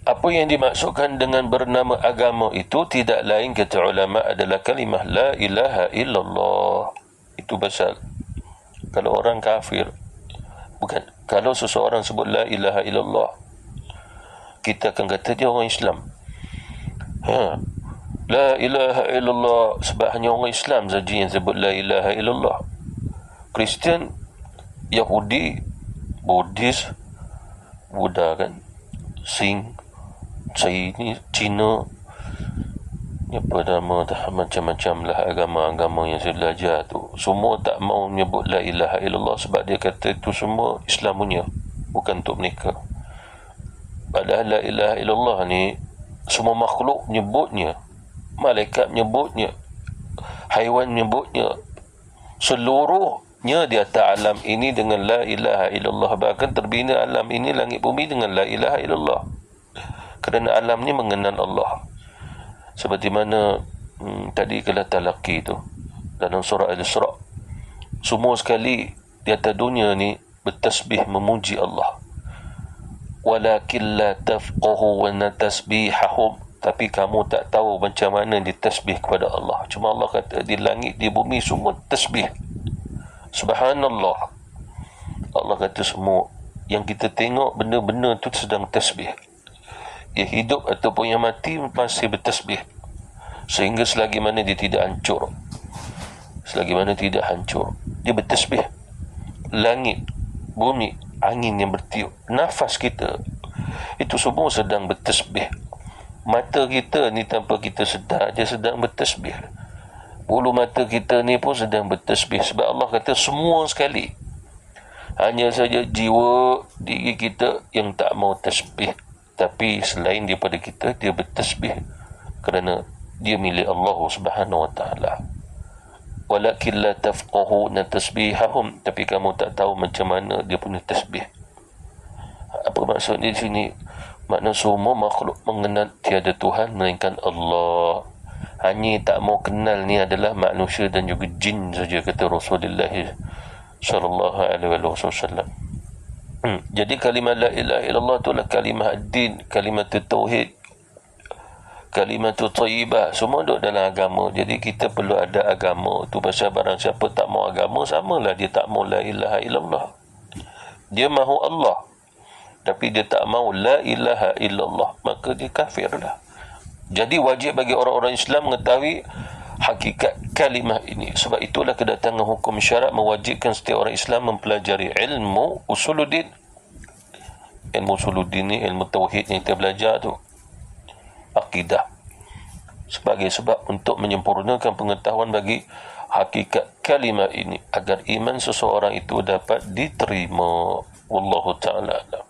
Apa yang dimaksudkan dengan bernama agama itu tidak lain, kata ulama, adalah kalimah la ilaha illallah. Itu pasal kalau orang kafir, bukan, kalau seseorang sebut la ilaha illallah, kita akan kata dia orang Islam. La ilaha illallah, sebab hanya orang Islam saja yang sebut la ilaha illallah. Kristian, Yahudi, Buddhis, Buddha kan, Cina, apa nama dah, macam-macam lah agama-agama yang saya belajar tu, semua tak mau menyebut la ilaha illallah sebab dia kata itu semua Islam punya, bukan untuk mereka. Padahal la ilaha illallah ni semua makhluk menyebutnya, malaikat menyebutnya, haiwan menyebutnya, seluruhnya di atas alam ini dengan la ilaha illallah. Bahkan terbina alam ini, langit bumi, dengan la ilaha illallah. Kerana alam ni mengenal Allah. Seperti mana tadi kala talaqi tu dalam surah Al-Isra, semua sekali di atas dunia ni bertasbih memuji Allah. Walakin la tafqahu wa tasbihahum, tapi kamu tak tahu macam mana ditasbih kepada Allah. Cuma Allah kata di langit di bumi semua tasbih. Subhanallah. Allah kata semua yang kita tengok benda-benda tu sedang tasbih. Yang hidup ataupun yang mati masih bertasbih. Sehingga selagi mana dia tidak hancur, dia bertasbih. Langit, bumi, angin yang bertiup, nafas kita, itu semua sedang bertasbih. Mata kita ni tanpa kita sedar, dia sedang bertasbih. Bulu mata kita ni pun sedang bertasbih. Sebab Allah kata semua sekali. Hanya saja jiwa diri kita yang tak mau tasbih. Tapi selain daripada kita, dia bertasbih kerana dia milik Allah Subhanahu Wa Taala. Walakin la tafqahuna tasbihahum, tapi kamu tak tahu macam mana dia punya tasbih. Apa maksud di sini? Makna semua makhluk mengenal tiada Tuhan melainkan Allah. Hanya tak mau kenal ni adalah manusia dan juga jin saja, kata Rasulullah sallallahu alaihi wasallam. Jadi kalimah la ilaha illallah itulah kalimah ad-din, kalimah tauhid, kalimah thayyibah, semua duduk dalam agama. Jadi kita perlu ada agama. Tu pasal barang siapa tak mau agama, samalah dia tak mau la ilaha illallah. Dia mahu Allah, tapi dia tak mau la ilaha illallah, maka dia kafirlah. Jadi wajib bagi orang-orang Islam mengetahui hakikat kalimah ini. Sebab itulah kedatangan hukum syarak mewajibkan setiap orang Islam mempelajari ilmu usuluddin. Ilmu usuluddin ni ilmu tauhid yang kita belajar tu, akidah, sebagai sebab untuk menyempurnakan pengetahuan bagi hakikat kalimah ini agar iman seseorang itu dapat diterima. Wallahu ta'ala alam.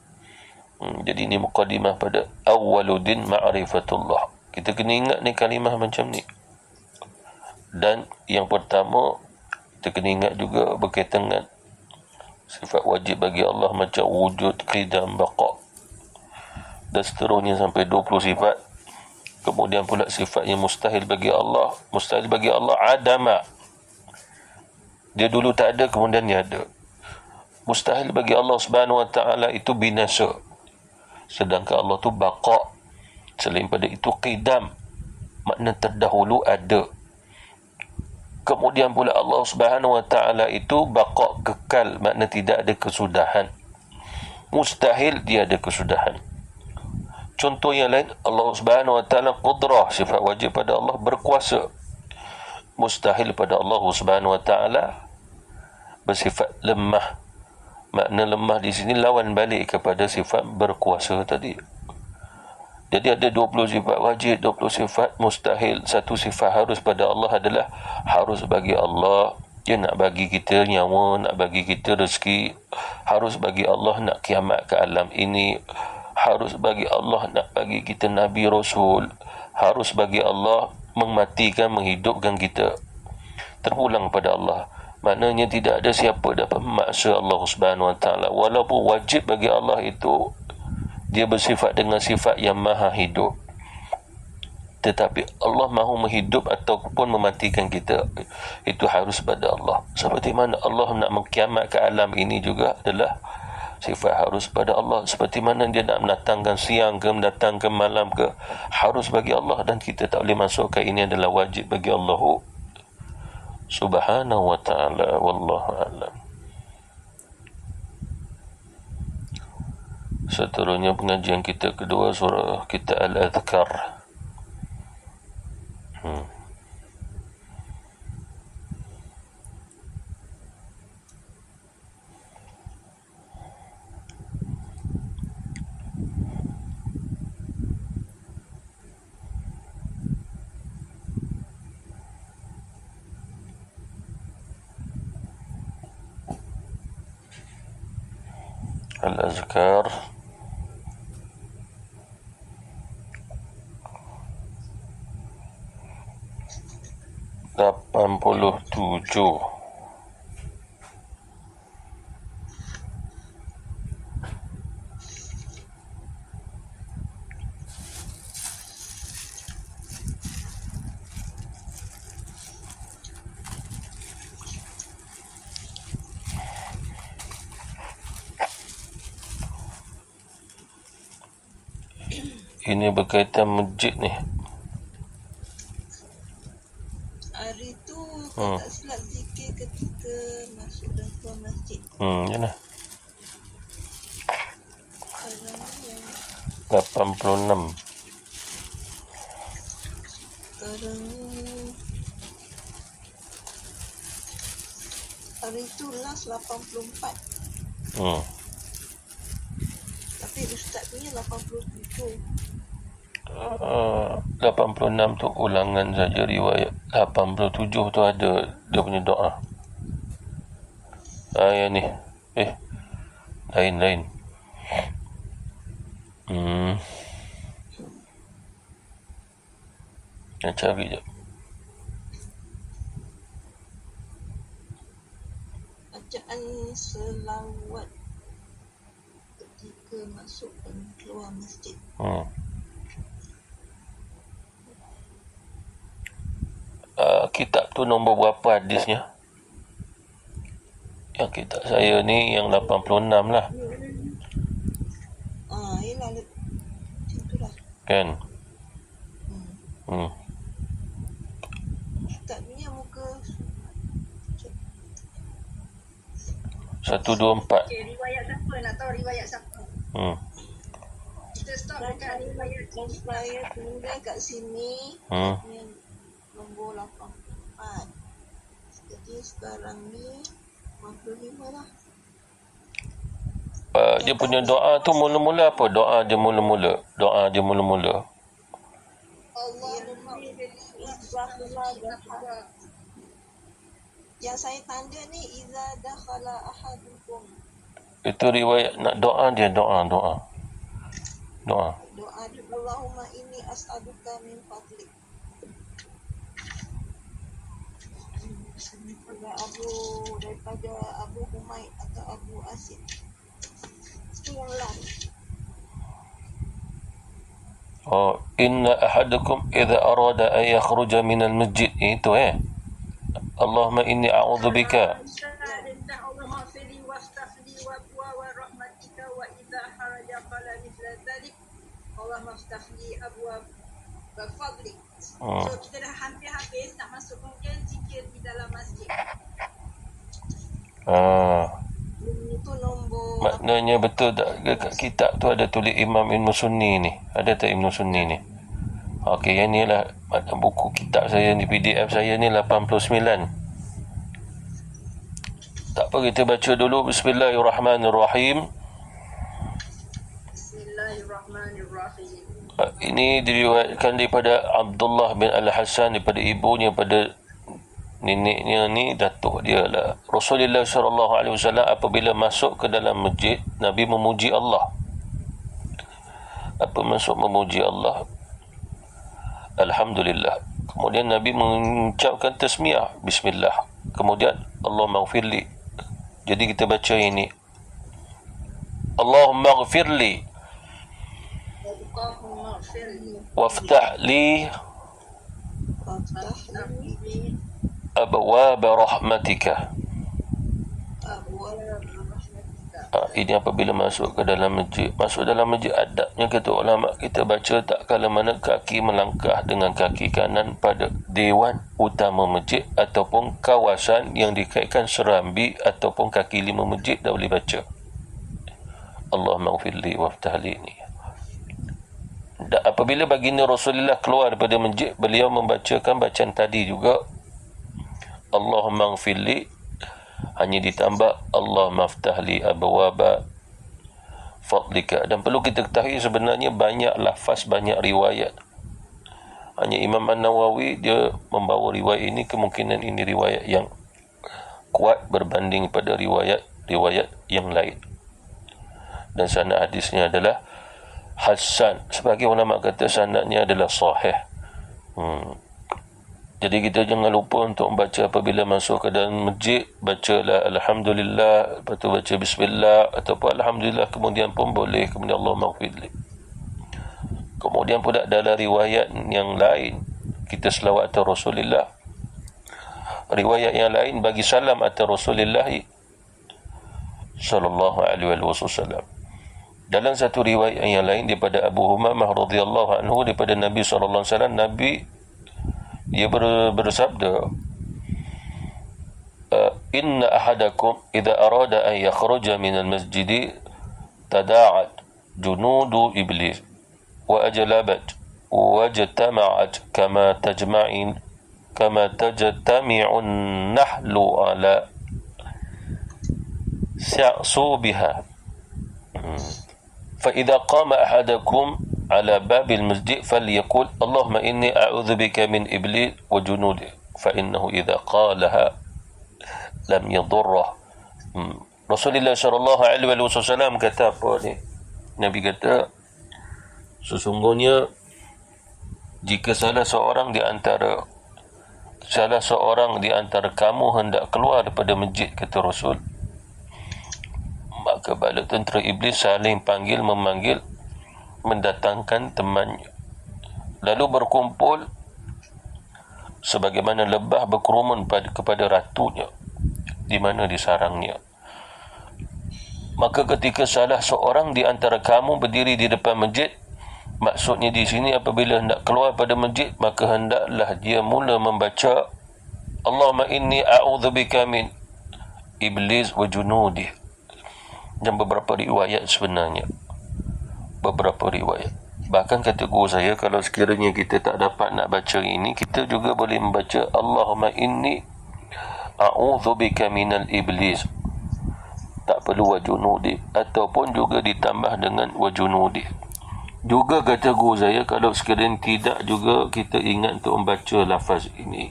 Jadi ini mukadimah pada awwaluddin ma'rifatullah. Kita kena ingat ni kalimah macam ni. Dan yang pertama, kita kena ingat juga berkaitan dengan sifat wajib bagi Allah macam wujud, qidam, baqa, dan seterusnya sampai 20 sifat. Kemudian pula sifat yang mustahil bagi Allah. Mustahil bagi Allah adama. Dia dulu tak ada, kemudian dia ada. Mustahil bagi Allah Subhanahu wa ta'ala itu binasa. Sedangkan Allah tu baqa. Selain pada itu qidam, makna terdahulu ada. Kemudian pula Allah Subhanahu wa ta'ala itu baqa, kekal, makna tidak ada kesudahan. Mustahil dia ada kesudahan. Contoh yang lain, Allah Subhanahu wa ta'ala qudrah, sifat wajib pada Allah berkuasa. Mustahil pada Allah Subhanahu wa ta'ala bersifat lemah. Makna lemah di sini lawan balik kepada sifat berkuasa tadi. Jadi ada 20 sifat wajib, 20 sifat mustahil. Satu sifat harus pada Allah adalah harus bagi Allah. Dia nak bagi kita nyawa, nak bagi kita rezeki. Harus bagi Allah nak kiamat ke alam ini. Harus bagi Allah nak bagi kita Nabi Rasul. Harus bagi Allah mematikan, menghidupkan kita. Terpulang pada Allah. Maknanya tidak ada siapa dapat memaksa Allah Subhanahu wa ta'ala. Walaupun wajib bagi Allah itu, dia bersifat dengan sifat yang maha hidup. Tetapi Allah mahu menghidup ataupun mematikan kita, itu harus pada Allah. Seperti mana Allah nak mengkiamatkan alam ini juga adalah sifat harus pada Allah. Seperti mana dia nak mendatangkan siang ke, mendatangkan malam ke, harus bagi Allah. Dan kita tak boleh masukkan ini adalah wajib bagi Allah Subhanahu wa ta'ala. Wallahu a'lam. Seterusnya pengajian kita kedua, surah kita Al-Adhkar. Al-Azkar tujuh. Ini berkaitan masjid ni. Hari tu tak silap zikir ketika masuk dan keluar masjid. Yalah. Sekarang 86. Sekarang hari tu last 84. Tapi ustaz punya 87. 86 tu ulangan saja riwayat. 87 tu ada dia punya doa. Yang ni. Lain. Nak cari je. Bacaan selawat ketika masuk dan keluar masjid. Kitab tu nombor berapa hadisnya? Yang kitab saya ni yang 86 lah. Yelah, macam tu lah. Kan? Kitab punya muka 124. riwayat siapa? Nak tahu riwayat siapa? Kita stop dekat riwayat Transpire tinggal kat sini ni nombor 84. Jadi sekarang ni 55 lah. Dia punya doa tu mula-mula apa? Doa dia mula-mula. Allahumma yang saya tanda ni iza dakhala ahadukum. Itu riwayat nak doa dia, doa. Doa Allahumma inni as'aluka min fadlik. Daripada Abu Humaid atau Abu Asid. Itu yang last. Inna ahadakum idza arada an yakhruja min al-masjid, itu Allahumma inni a'udzubika. Allahumma fili wastafli wa rahmatika wa idza haraja qala mithla dhalik Allahumma ftahli abwaab fadlik. So kita dah hampir habis nak masuk kemudian zikir di dalam masjid. Itu nombor Maknanya betul tak dekat kitab tu ada tulis Imam Ibn Sunni ni? Ada tak Ibn Sunni ni? Okey, yang ni lah buku kitab saya ni, PDF saya ni 89. Tak apa, kita baca dulu. Bismillahirrahmanirrahim. Bismillahirrahmanirrahim. Ini diriwayatkan daripada Abdullah bin Al-Hasan, daripada ibunya, pada neneknya ni, datuk dia lah. Rasulullah SAW apabila masuk ke dalam masjid, Nabi memuji Allah. Apa maksud memuji Allah? Alhamdulillah. Kemudian Nabi mengucapkan tasmiyah, Bismillah. Kemudian Allahumma ghafirli. Jadi kita baca ini, Allahumma ghafirli waftah li abwaab rahmatika. Ini apabila masuk ke dalam masjid. Masuk dalam masjid, adabnya kata ulama, kita baca tak kala mana kaki melangkah dengan kaki kanan pada dewan utama masjid ataupun kawasan yang dikaitkan serambi ataupun kaki lima masjid, dah boleh baca Allahumma ghfirli waftahli ni. Dan apabila baginda Rasulullah keluar daripada masjid, beliau membacakan bacaan tadi juga, Allahumma ghfirli, hanya ditambah Allahumma ftahli abwaba fadlika. Dan perlu kita ketahui sebenarnya banyak lafaz, banyak riwayat. Hanya Imam An-Nawawi dia membawa riwayat ini, kemungkinan ini riwayat yang kuat berbanding pada riwayat yang lain. Dan sanad hadisnya adalah hasan. Sebagai ulama kata sanadnya adalah sahih. Jadi kita jangan lupa untuk membaca apabila masuk ke dalam masjid, bacalah Alhamdulillah, lepas tu baca Bismillah, ataupun Alhamdulillah kemudian pun boleh, kemudian Allahumma ghfirli. Kemudian pula dalam riwayat yang lain, kita selawat atas Rasulullah. Riwayat yang lain bagi salam atas Rasulullah sallallahu alaihi wasallam. Dalam satu riwayat yang lain daripada Abu Humamah radhiyallahu anhu, daripada Nabi sallallahu alaihi wasallam, Nabi dia bersabda, inna ahadakum idza arada an yakhruja min al-masjid tada'at junudu iblis wa ajlabat wa jama'at kama tajtami'u an-nahlu ala sa'subiha fa idza qama ahadakum على باب المسجد فليقول اللهم إني أعوذ بك من إبليس وجنوده فإنه إذا قالها لم يضره. Rasulullah SAW kata apa ni? Nabi kata, sesungguhnya jika salah seorang di antara kamu hendak keluar daripada masjid, kata Rasul, maka bala tentera iblis saling memanggil, mendatangkan temannya, lalu berkumpul sebagaimana lebah berkerumun kepada ratunya di mana disarangnya. Maka ketika salah seorang di antara kamu berdiri di depan masjid, maksudnya di sini apabila hendak keluar pada masjid, maka hendaklah dia mula membaca Allahumma inni a'udzubika min iblis wa junudih. Dan beberapa riwayat sebenarnya beberapa riwayat. Bahkan kata guru saya, kalau sekiranya kita tak dapat nak baca ini, kita juga boleh membaca Allahumma inni a'udzubika minal iblis. Tak perlu wa junudi, ataupun juga ditambah dengan wa junudi. Juga kata guru saya, kalau sekiranya tidak juga kita ingat untuk membaca lafaz ini,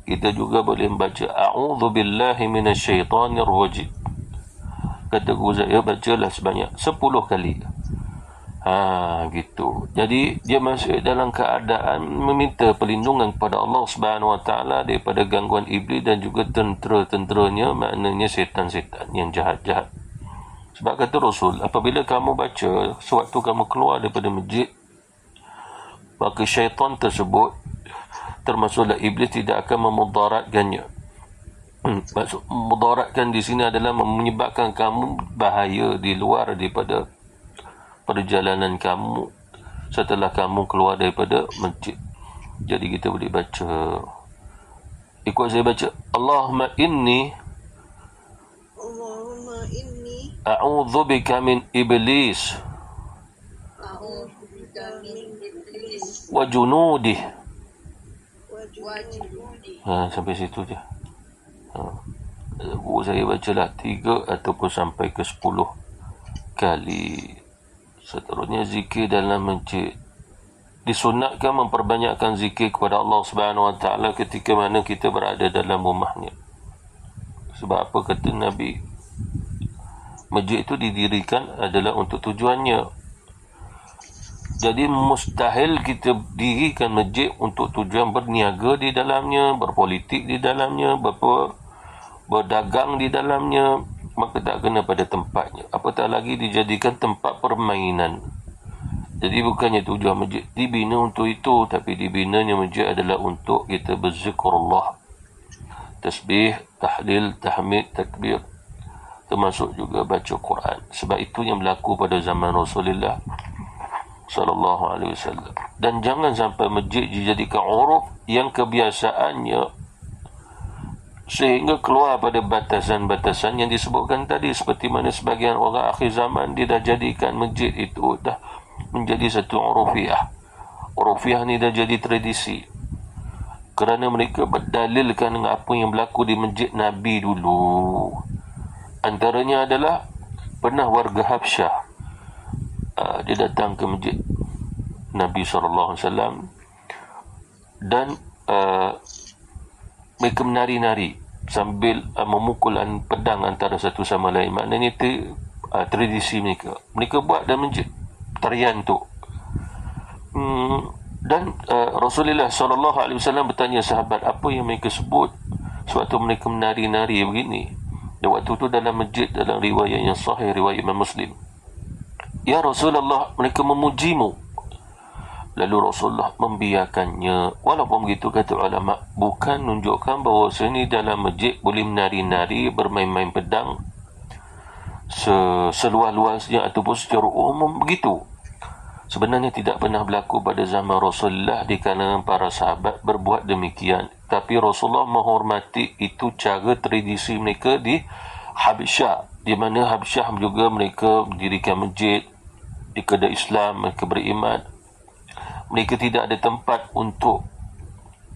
kita juga boleh membaca a'udzubillahi minasyaitanir rajim. Kata guru saya, bacalah sebanyak 10 kali. Gitu. Jadi dia masuk dalam keadaan meminta perlindungan kepada Allah Subhanahu Wa Taala daripada gangguan iblis dan juga tentera-tenteranya, maknanya setan-setan yang jahat-jahat. Sebab kata Rasul, apabila kamu baca sewaktu kamu keluar daripada masjid, maka syaitan tersebut, termasuklah iblis, tidak akan memudaratkannya. Maksud mudaratkan di sini adalah menyebabkan kamu bahaya di luar daripada perjalanan kamu setelah kamu keluar daripada masjid. Jadi kita boleh baca, ikut saya baca, Allahumma inni a'udzubika min iblis wa junudih. Sampai situ je. Guru saya bacalah 3 ataupun sampai ke 10 kali. Seterusnya zikir dalam masjid. Disunatkan memperbanyakkan zikir kepada Allah Subhanahu Wa Taala ketika mana kita berada dalam rumahnya. Sebab apa kata Nabi? Masjid itu didirikan adalah untuk tujuannya. Jadi mustahil kita dirikan masjid untuk tujuan berniaga di dalamnya, berpolitik di dalamnya, berdagang di dalamnya. Maka tak kena pada tempatnya. Apatah lagi dijadikan tempat permainan. Jadi bukannya tujuan masjid dibina untuk itu, tapi dibinanya masjid adalah untuk kita berzikrullah, tasbih, tahlil, tahmid, takbir, termasuk juga baca Quran. Sebab itu yang berlaku pada zaman Rasulullah sallallahu alaihi wasallam. Dan jangan sampai masjid dijadikan uruf yang kebiasaannya sehingga keluar pada batasan-batasan yang disebutkan tadi. Seperti mana sebagian orang akhir zaman, dia dah jadikan masjid itu dah menjadi satu urufiyah. Urufiyah ni dah jadi tradisi, kerana mereka berdalilkan dengan apa yang berlaku di masjid Nabi dulu. Antaranya adalah pernah warga Habsyah, dia datang ke masjid Nabi SAW dan mereka menari-nari sambil memukul pedang antara satu sama lain. Maknanya itu tradisi mereka. Mereka buat dalam masjid tarian tu. Dan Rasulullah SAW bertanya sahabat, apa yang mereka sebut sewaktu mereka menari-nari begini? Dan waktu tu dalam masjid, dalam riwayat yang sahih, riwayat Imam Muslim, ya Rasulullah, mereka memujimu. Lalu Rasulullah membiarkannya. Walaupun begitu, kata ulama, bukan menunjukkan bahawa sini dalam masjid boleh menari-nari, bermain-main pedang seluas-luasnya ataupun secara umum begitu. Sebenarnya tidak pernah berlaku pada zaman Rasulullah di kalangan para sahabat berbuat demikian. Tapi Rasulullah menghormati itu cara tradisi mereka di Habsyah, di mana Habsyah juga mereka mendirikan masjid di kedai Islam, mereka beriman. Mereka tidak ada tempat untuk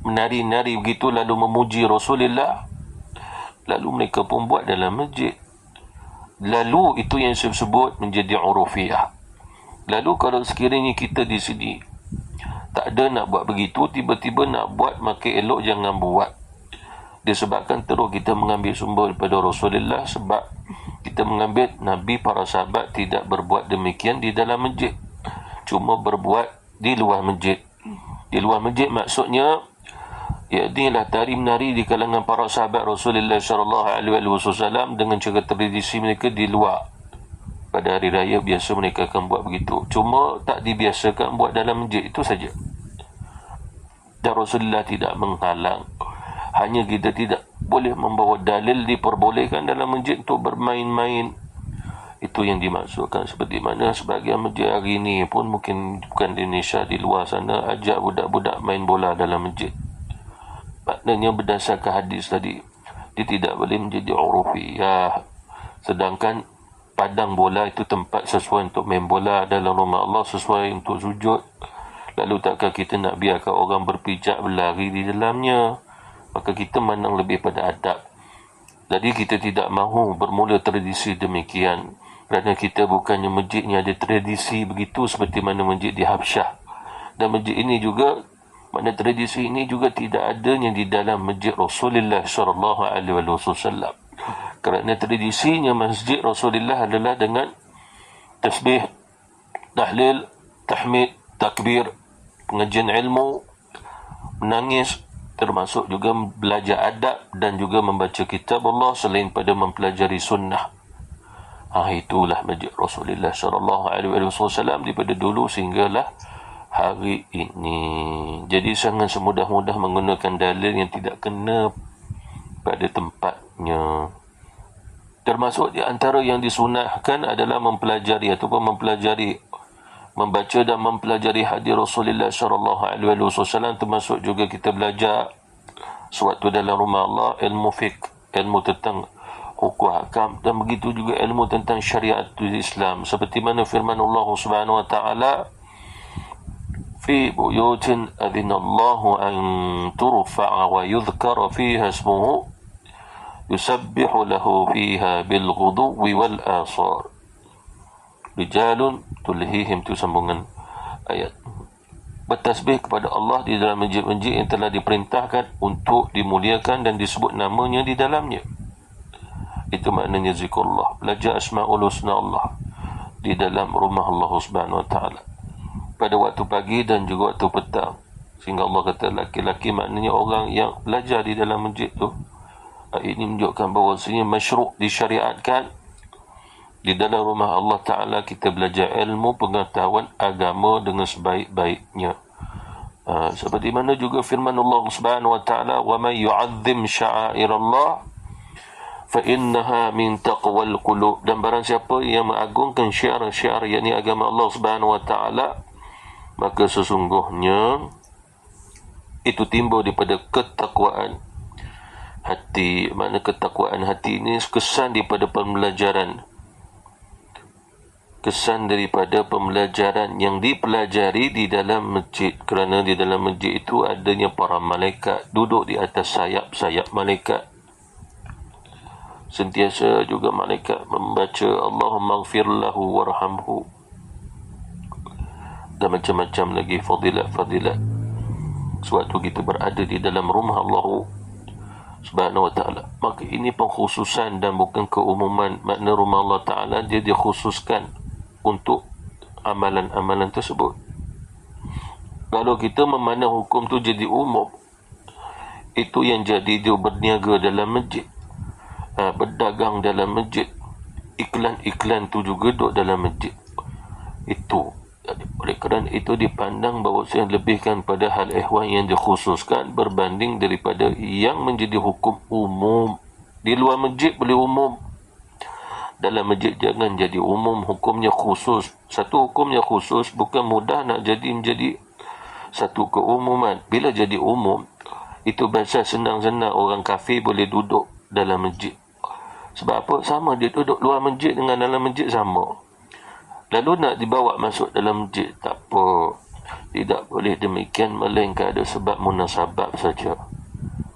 menari-nari begitu lalu memuji Rasulullah. Lalu mereka pun buat dalam masjid. Lalu itu yang saya sebut menjadi urufiyah. Lalu kalau sekiranya kita di sini tak ada nak buat begitu, tiba-tiba nak buat, maka elok jangan buat. Disebabkan terus kita mengambil sumber daripada Rasulullah. Sebab kita mengambil Nabi, para sahabat tidak berbuat demikian di dalam masjid, cuma berbuat di luar masjid. Di luar masjid maksudnya ialah tari menari di kalangan para sahabat Rasulullah SAW dengan cara tradisi mereka di luar. Pada hari raya biasa mereka akan buat begitu, cuma tak dibiasakan buat dalam masjid, itu saja. Dan Rasulullah tidak menghalang. Hanya kita tidak boleh membawa dalil diperbolehkan dalam masjid untuk bermain-main. Itu yang dimaksudkan. Seperti mana sebahagian masjid hari ini pun, mungkin bukan di Indonesia, di luar sana, ajak budak-budak main bola dalam masjid. Maknanya berdasarkan hadis tadi, dia tidak boleh menjadi urufiyah. Sedangkan padang bola itu tempat sesuai untuk main bola, dalam rumah Allah sesuai untuk sujud. Lalu takkan kita nak biarkan orang berpijak berlari di dalamnya? Maka kita mandang lebih pada adab. Jadi kita tidak mahu bermula tradisi demikian, kerana kita bukannya masjidnya ada tradisi begitu seperti mana masjid di Habsyah. Dan masjid ini juga, mana tradisi ini juga tidak adanya di dalam masjid Rasulullah SAW. Kerana tradisinya masjid Rasulullah adalah dengan tasbih, tahlil, tahmid, takbir, pengajian ilmu, menangis, termasuk juga belajar adab dan juga membaca kitab Allah selain pada mempelajari sunnah. Itulah masjid Rasulullah SAW daripada dulu sehinggalah hari ini. Jadi jangan semudah-mudah menggunakan dalil yang tidak kena pada tempatnya. Termasuk di antara yang disunahkan adalah mempelajari ataupun membaca dan mempelajari hadis Rasulullah SAW. Termasuk juga kita belajar sewaktu dalam rumah Allah ilmu fiqh, ilmu tentang hukum hakam, dan begitu juga ilmu tentang syariat Islam, seperti mana firman Allah Subhanahu wa taala, fi buyutin adzinallahu an turfa'a wa yudhkara fiha ismuhu yusabbihu lahu fiha bil ghuduwi wal asar rijalun tulhihim, tu sambungan ayat. Bertasbih kepada Allah di dalam masjid-masjid yang telah diperintahkan untuk dimuliakan dan disebut namanya di dalamnya. Itu maknanya zikrullah, belajar asma'ul husna Allah di dalam rumah Allah Subhanahu wa taala pada waktu pagi dan juga waktu petang. Sehingga Allah kata laki-laki maknanya orang yang belajar di dalam masjid tu. Ini menunjukkan bahawasanya masyru' disyariatkan di dalam rumah Allah Ta'ala kita belajar ilmu pengetahuan agama dengan sebaik-baiknya. Seperti mana juga firman Allah Subhanahu wa Ta'ala, wa man yu'azzim sya'airallah fa innaha min taqwal qulub, dan barang siapa yang mengagungkan syiar-syiar yakni agama Allah Subhanahu wa Ta'ala, maka sesungguhnya itu timbul daripada ketakwaan hati. Mana ketakwaan hati ini kesan daripada pembelajaran, kesan daripada pembelajaran yang dipelajari di dalam masjid. Kerana di dalam masjid itu adanya para malaikat duduk di atas sayap-sayap malaikat. Sentiasa juga malaikat membaca Allahumma ighfir lahu warhamhu, dan macam-macam lagi fadilat-fadilat sewaktu kita berada di dalam rumah Allah Subhanahu wa ta'ala. Maka ini pengkhususan dan bukan keumuman. Makna rumah Allah Ta'ala dia dikhususkan untuk amalan-amalan tersebut. Kalau kita memandang hukum tu jadi umum, itu yang jadi dia berniaga dalam masjid, berdagang dalam masjid, iklan-iklan tu juga duduk dalam masjid. Itu oleh kerana itu dipandang bahawa saya lebihkan pada hal ehwal yang dikhususkan berbanding daripada yang menjadi hukum umum. Di luar masjid boleh umum, dalam masjid jangan jadi umum, hukumnya khusus. Satu hukumnya khusus bukan mudah nak menjadi satu keumuman. Bila jadi umum, itu bahasa senang-senang orang kafir boleh duduk dalam masjid. Sebab apa? Sama, dia duduk luar masjid dengan dalam masjid sama. Lalu nak dibawa masuk dalam masjid, tak apa, tidak boleh demikian, melainkan ada sebab munasabab saja.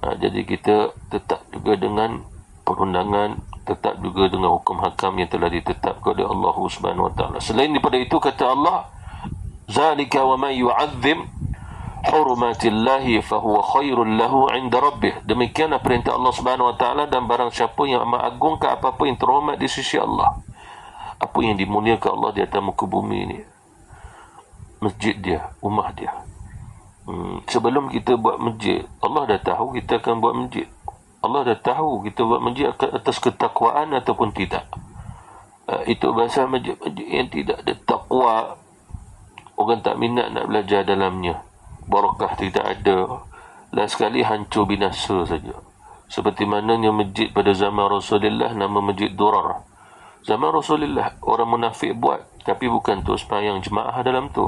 Jadi kita tetap juga dengan perundangan, tetap juga dengan hukum hakam yang telah ditetapkan oleh Allah Subhanahu wa taala. Selain daripada itu, kata Allah, zalika wa man yu'azzim hurumatillahi fahuwa khairul lahu 'inda rabbih. Demikianlah perintah Allah Subhanahu wa taala, dan barang siapa yang mengagungkan apa-apa yang terhormat di sisi Allah, apa yang dimuliakan Allah di atas muka bumi ini, masjid dia, rumah dia. Sebelum kita buat masjid, Allah dah tahu kita akan buat masjid. Allah dah tahu kita buat masjid atas ketakwaan ataupun tidak. Itu bahasa masjid-masjid yang tidak ada takwa, orang tak minat nak belajar dalamnya, barakah tidak ada, last sekali hancur binasa saja. Seperti mananya masjid pada zaman Rasulullah, nama masjid Durar. Zaman Rasulullah orang munafik buat, tapi bukan untuk sembahyang jemaah dalam tu,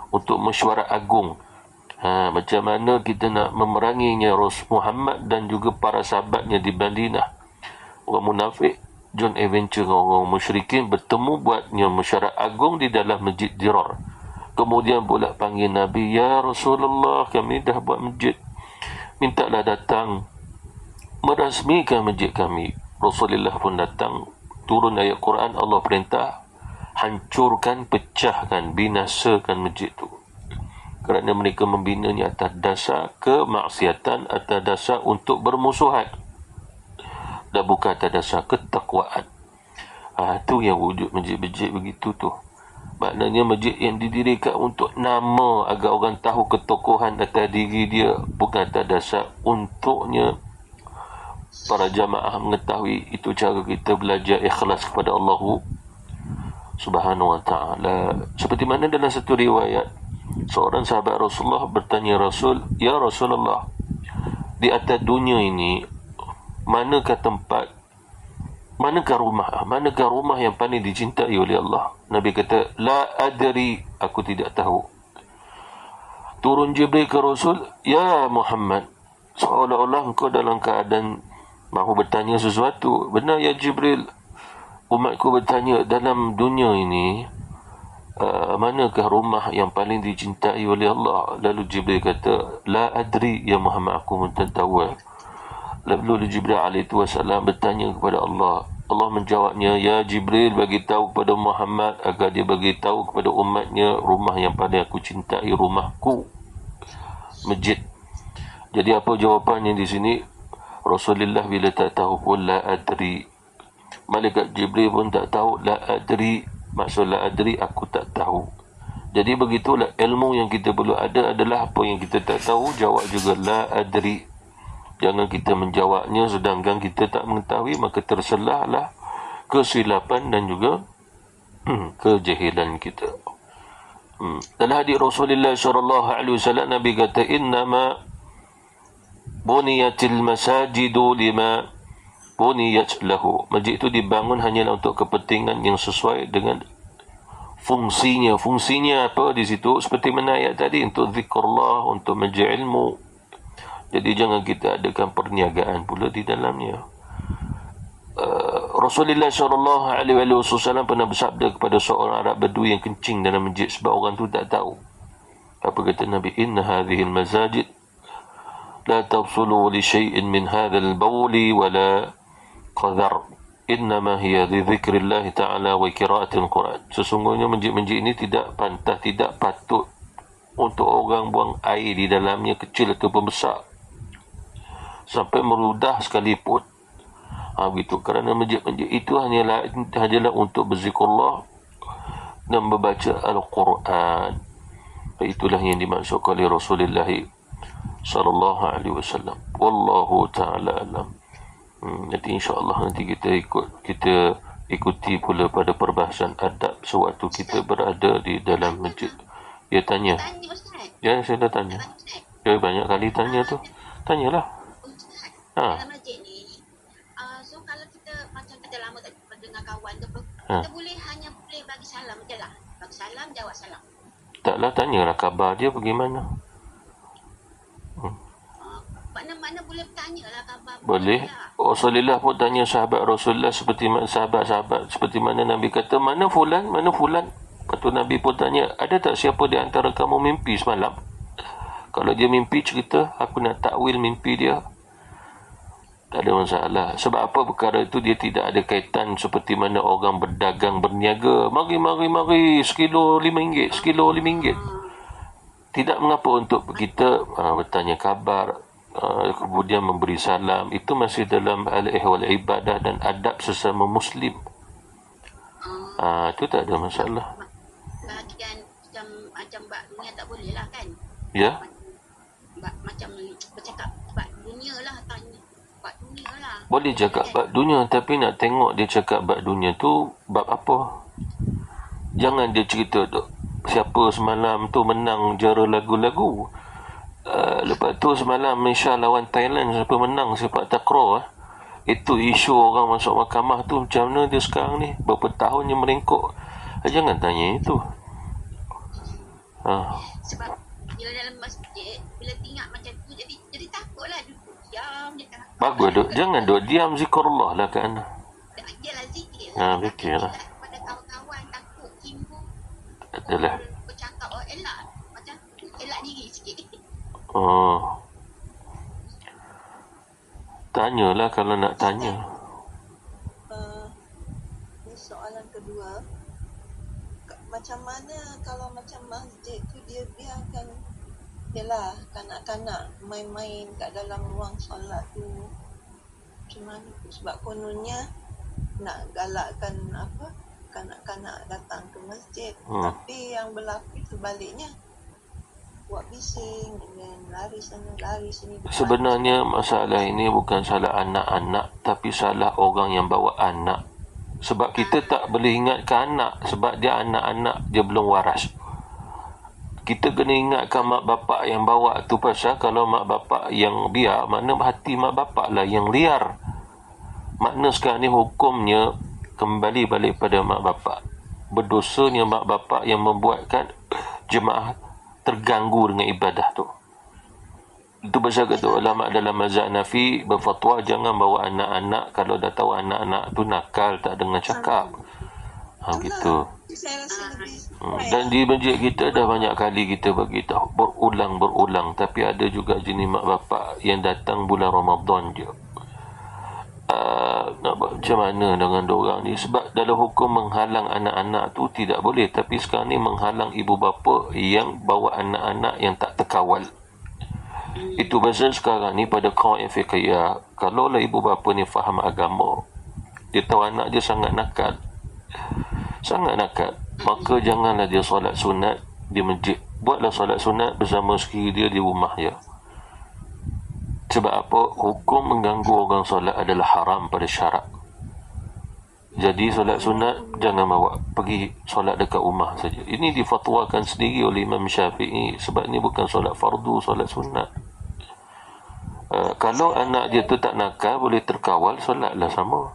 untuk mesyuarat agung. Macam mana kita nak memeranginya Rasul Muhammad dan juga para sahabatnya di Madinah. Orang munafik John Adventure orang musyrikin bertemu buatnya mesyuarat agung di dalam masjid Dirar. Kemudian pula panggil Nabi, ya Rasulullah, kami dah buat masjid, mintalah datang merasmikan masjid kami. Rasulullah pun datang, turun ayat Quran, Allah perintah hancurkan, pecahkan, binasakan masjid tu, kerana mereka membinanya atas dasar kemaksiatan, atas dasar untuk bermusuhan, dan bukan atas dasar ketakwaan. Itu yang wujud masjid-masjid begitu tu. Maknanya masjid yang didirikan untuk nama, agar orang tahu ketokohan atas diri dia, bukan atas dasar untuknya para jamaah mengetahui itu cara kita belajar ikhlas kepada Allah Subhanahu wa ta'ala. Seperti mana dalam satu riwayat, seorang sahabat Rasulullah bertanya Rasul, ya Rasulullah, di atas dunia ini, manakah rumah yang paling dicintai oleh Allah? Nabi kata, la adri, aku tidak tahu. Turun Jibril ke Rasul, ya Muhammad, seolah-olah engkau dalam keadaan mahu bertanya sesuatu. Benar ya Jibril, umatku bertanya, dalam dunia ini manakah rumah yang paling dicintai oleh Allah? Lalu Jibril kata, la adri ya Muhammad, aku pun tak tahu. Lalu Jibril alaihi wasallam bertanya kepada Allah. Allah menjawabnya, ya Jibril, bagi tahu kepada Muhammad agar dia bagi tahu kepada umatnya rumah yang paling aku cintai, rumahku, masjid. Jadi apa jawapannya di sini? Rasulullah bila tak tahu pun la adri. Malaikat Jibril pun tak tahu, la adri. Maksud la adri, aku tak tahu. Jadi begitulah ilmu yang kita perlu ada adalah apa yang kita tak tahu, jawab juga la adri. Jangan kita menjawabnya sedangkan kita tak mengetahui, maka terselahlah kesilapan dan juga kejahilan kita. Dalam hadis Rasulullah SAW, Nabi kata, innama buniyatil masajidu lima buniyat lahu. Masjid itu dibangun hanyalah untuk kepentingan yang sesuai dengan fungsinya. Fungsinya apa di situ? Seperti mana ayat tadi, untuk zikrullah, untuk majlis ilmu. Jadi jangan kita adakan perniagaan pula di dalamnya. Rasulullah SAW pernah bersabda kepada seorang Arab Badui yang kencing dalam masjid, sebab orang tu tak tahu. Apa kata Nabi? Inna hadhihi al-masajid la tawsulu li syai'in min hadha al-bawli wa la qadhar. Innama hiya li dhikrillah ta'ala wa qira'atil Quran. Sesungguhnya masjid-masjid ini tidak pantas, tidak patut untuk orang buang air di dalamnya, kecil ataupun besar, sampai meludah sekalipun. Begitu. Kerana masjid-masjid itu hanyalah untuk berzikrullah dan membaca Al-Quran. Itulah yang dimaksudkan oleh Rasulullah sallallahu alaihi wasallam. Wallahu ta'ala alam. Nanti insya-Allah nanti kita ikuti pula pada perbahasan adab sewaktu kita berada di dalam masjid. Ya, tanya. Ya, saya dah tanya. Ya, banyak kali tanya tu. Tanyalah. Dalam masjid ni, so kalau kita macam kita lama tak jumpa dengan kawan tu, kita boleh hanya boleh bagi salam je lah. Bagi salam, jawab salam. Taklah, tanyalah khabar dia bagaimana. Mana-mana boleh bertanya lah khabar. Boleh. Rasulullah pun tanya sahabat Rasulullah seperti mana sahabat-sahabat, seperti mana Nabi kata, mana fulan, mana fulan. Lepas tu Nabi pun tanya, ada tak siapa di antara kamu mimpi semalam? Kalau dia mimpi, cerita, aku nak takwil mimpi dia. Tak ada masalah. Sebab apa? Perkara itu dia tidak ada kaitan seperti mana orang berdagang, berniaga. Mari, sekilo RM5, sekilo RM5. Tidak mengapa untuk kita bertanya khabar, kemudian memberi salam. Itu masih dalam al-ihwal ibadah dan adab sesama Muslim. Itu tak ada masalah. Bahagian macam bak dunia tak boleh lah kan? Ya? Macam bercakap bak dunia lah, tanya bak dunia lah. Boleh cakap bab dunia, tapi nak tengok dia cakap bab dunia tu bab apa. Jangan dia cerita siapa semalam tu menang jara lagu-lagu. Lepas tu semalam Malaysia lawan Thailand, siapa menang sepak takraw. Itu isu orang masuk mahkamah tu. Macam mana dia sekarang ni, berapa tahun dia merengkok. Jangan tanya itu. Sebab bila dalam masjid, bila tengok macam tu, jadi takutlah, duduk diam je. Bagus, jangan duduk diam, zikrullah lah kan. Yelah zikir Zikir lah. pada kawan-kawan takut timbul Adalah. bercakap elak macam elak diri sikit. Tanyalah kalau nak tanya. Ni soalan kedua. Macam mana kalau macam masjid tu dia biarkan yalah kanak-kanak main-main kat dalam ruang solat tu. Macam mana tu? Sebab kononnya nak galakkan kanak-kanak datang ke masjid. Tapi yang berlaku sebaliknya buat bising dan lari sana lari sini. Sebenarnya masalah ini bukan salah anak-anak, tapi salah orang yang bawa anak. Sebab kita tak boleh ingatkan anak, sebab dia anak-anak, dia belum waras. Kita kena ingatkan mak bapak yang bawa tu, pasal kalau mak bapak yang biar, makna hati mak bapak lah yang liar. Makna sekarang ni hukumnya kembali balik pada mak bapak. Berdosanya mak bapak yang membuatkan jemaah terganggu dengan ibadah tu. Itu pasal kata ulama dalam mazhab Hanafi berfatwa jangan bawa anak-anak, kalau dah tahu anak-anak tu nakal, tak dengar cakap. Gitu. Saya rasa lebih Dan di masjid kita dah banyak kali kita bagi tahu berulang-berulang, tapi ada juga jenis mak bapak yang datang bulan Ramadan je. Nak buat macam mana dengan diorang ni? Sebab dalam hukum menghalang anak-anak tu tidak boleh, tapi sekarang ni menghalang ibu bapa yang bawa anak-anak yang tak terkawal. Itu pasal sekarang ni pada kaum fiqhiyah, kalau lah ibu bapa ni faham agama, dia tahu anak dia sangat nakal, maka janganlah dia solat sunat di masjid. Buatlah solat sunat bersama sekiri dia di rumah dia. Sebab apa? Hukum mengganggu orang solat adalah haram pada syarak. Jadi solat sunat jangan bawa, pergi solat dekat rumah saja. Ini difatwakan sendiri oleh Imam Syafi'i, sebab ini bukan solat fardu, solat sunat. Kalau anak dia tu tak nakal, boleh terkawal, solatlah sama.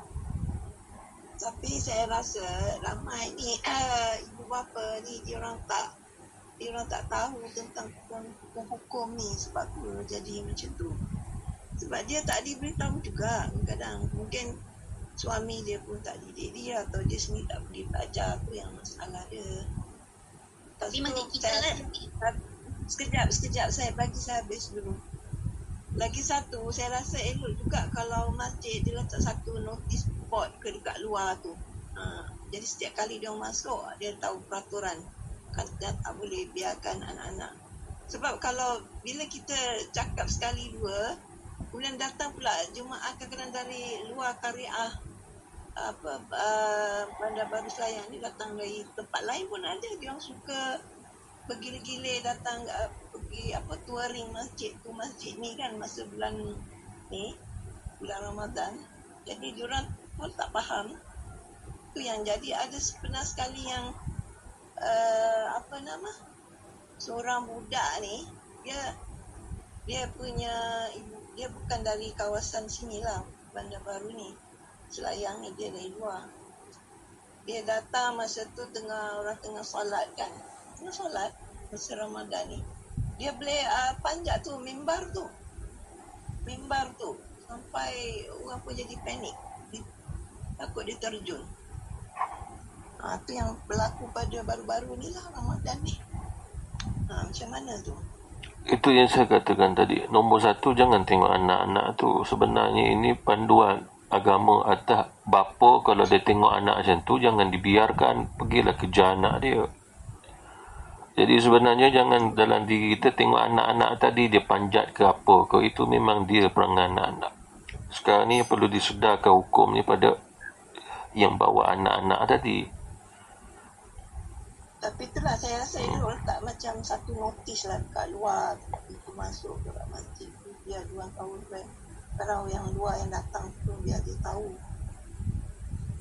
Tapi saya rasa ramai ni ibu bapa ni dia orang tak tahu tentang hukum ni, sebab tu jadi macam tu. Sebab dia tak diberitahu juga. Kadang mungkin suami dia pun tak didik dia, atau dia sendiri tak boleh belajar, tu yang masalah dia. Tapi masjid kita lah. Sekejap saya bagi saya habis dulu. Lagi satu, saya rasa elok juga kalau masjid dia letak satu notice board ke dekat luar tu. Jadi setiap kali dia masuk, dia tahu peraturan. Kan dia tak boleh biarkan anak-anak. Sebab kalau bila kita cakap sekali dua, bulan datang pula Jumaat kadang-kadang dari luar Kariah Bandar Baru Selayang ni datang dari tempat lain pun ada. Dia orang suka bergila-gila datang pergi touring masjid ni kan masa bulan Ramadan. Jadi diorang pun tak faham. Tu yang jadi ada pernah sekali yang seorang budak ni, dia punya dia bukan dari kawasan sini lah, Bandar Baru ni, Selayang ni, dia dari luar. Dia datang masa tu orang tengah solat kan, masa Ramadan ni. Dia boleh panjat tu mimbar tu sampai orang pun jadi panik, takut dia terjun. Tu yang berlaku pada baru-baru ni lah, Ramadan ni. Macam mana tu? Itu yang saya katakan tadi. Nombor satu, jangan tengok anak-anak tu. Sebenarnya ini panduan agama atas bapa. Kalau dia tengok anak macam tu, jangan dibiarkan, pergilah kejar anak dia. Jadi sebenarnya jangan dalam diri kita tengok anak-anak tadi dia panjat ke apa ke, itu memang dia perangai anak-anak. Sekarang ni perlu disedarkan hukum ni pada yang bawa anak-anak tadi. Tapi itulah saya rasa elok letak macam satu notis lah kat luar, itu masuk ke masjid tu, biar diorang tahu kalau yang luar yang datang tu biar dia tahu.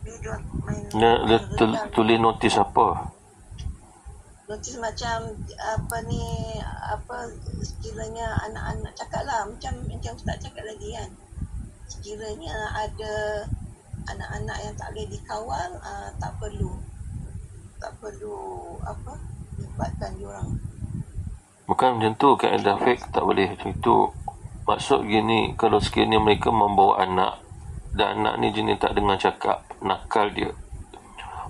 Biar diorang main tulis notis apa? Notis macam sekiranya anak-anak cakap lah, macam Ustaz cakap lagi kan, sekiranya ada anak-anak yang tak boleh dikawal, tak perlu libatkan diorang. Bukan macam tu kaedah fiqh, tak boleh macam itu. Maksud gini, kalau sekiranya mereka membawa anak dan anak ni jenis tak dengar cakap, nakal dia,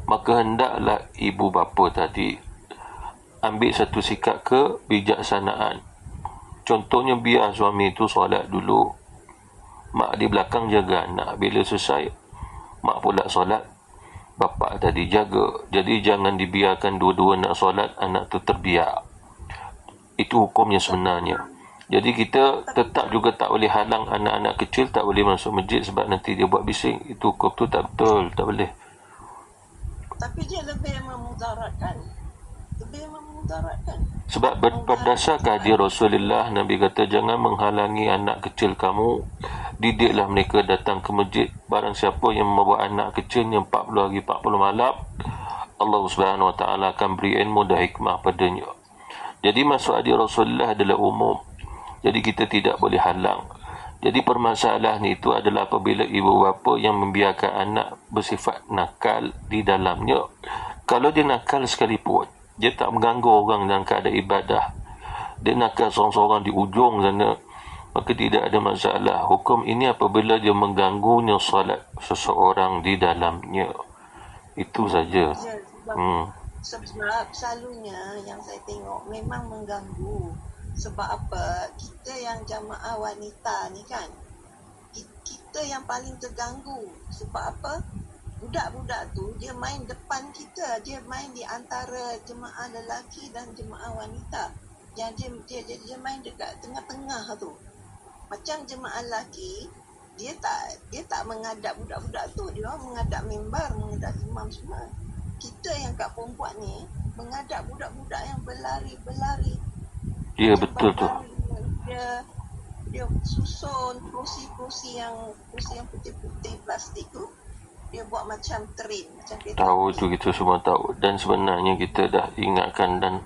maka hendaklah ibu bapa tadi ambil satu sikap kebijaksanaan. Contohnya, biar suami itu solat dulu, mak di belakang jaga anak. Bila selesai, mak pula solat, bapa tadi jaga. Jadi jangan dibiarkan dua-dua nak solat, anak tu terbiak. Itu hukumnya sebenarnya. Jadi kita tetap juga tak boleh halang anak-anak kecil tak boleh masuk masjid sebab nanti dia buat bising. Itu hukum tu tak betul, tak boleh. Tapi dia lebih memudaratkan. Sebab berdasarkan hadis Rasulullah, Nabi kata jangan menghalangi anak kecil kamu, didiklah mereka datang ke masjid. Barang siapa yang membawa anak kecilnya 40 hari 40 malam, Allah Subhanahu Wa Taala akan beri ilmu dan hikmah padanya. Jadi maksud hadis Rasulullah adalah umum. Jadi kita tidak boleh halang. Jadi permasalahan itu adalah apabila ibu bapa yang membiarkan anak bersifat nakal di dalamnya. Kalau dia nakal sekalipun, dia tak mengganggu orang dalam keadaan ibadah, dia nakal seorang-seorang di ujung sana, maka tidak ada masalah. Hukum ini apabila dia mengganggunya salat seseorang di dalamnya. Itu saja. Sebab selalunya yang saya tengok memang mengganggu. Sebab apa? Kita yang jamaah wanita ni kan, kita yang paling terganggu. Sebab apa? Budak-budak tu dia main depan kita, dia main di antara jemaah lelaki dan jemaah wanita. Yang dia main dekat tengah-tengah tu. Macam jemaah lelaki, dia tak menghadap budak-budak tu, dia menghadap mimbar, menghadap imam semua. Kita yang kat perempuan ni menghadap budak-budak yang berlari. Ya, betul tu. Dia susun kerusi yang putih-putih plastik tu, dia buat macam train, macam kereta. Tahu tu, kita semua tahu. Dan sebenarnya kita dah ingatkan dan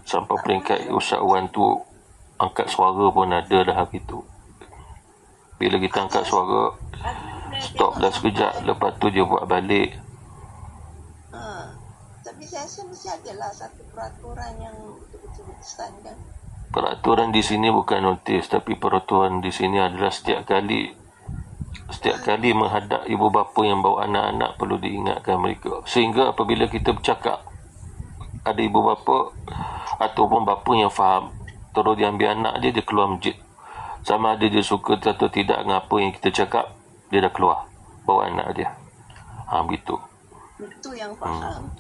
sampai peringkat usahawan tu angkat suara pun ada dah hari tu. Bila kita angkat suara, stop dah sekejap, lepas tu dia buat balik. Tapi saya rasa mesti adalah satu peraturan yang betul-betul berkesan kan. Peraturan di sini bukan notis, tapi peraturan di sini adalah setiap kali menghadap ibu bapa yang bawa anak-anak perlu diingatkan mereka. Sehingga apabila kita bercakap, ada ibu bapa ataupun bapa yang faham, terus dia ambil anak dia keluar masjid. Sama ada dia suka atau tidak dengan apa yang kita cakap, dia dah keluar bawa anak dia. Begitu. Itu yang faham.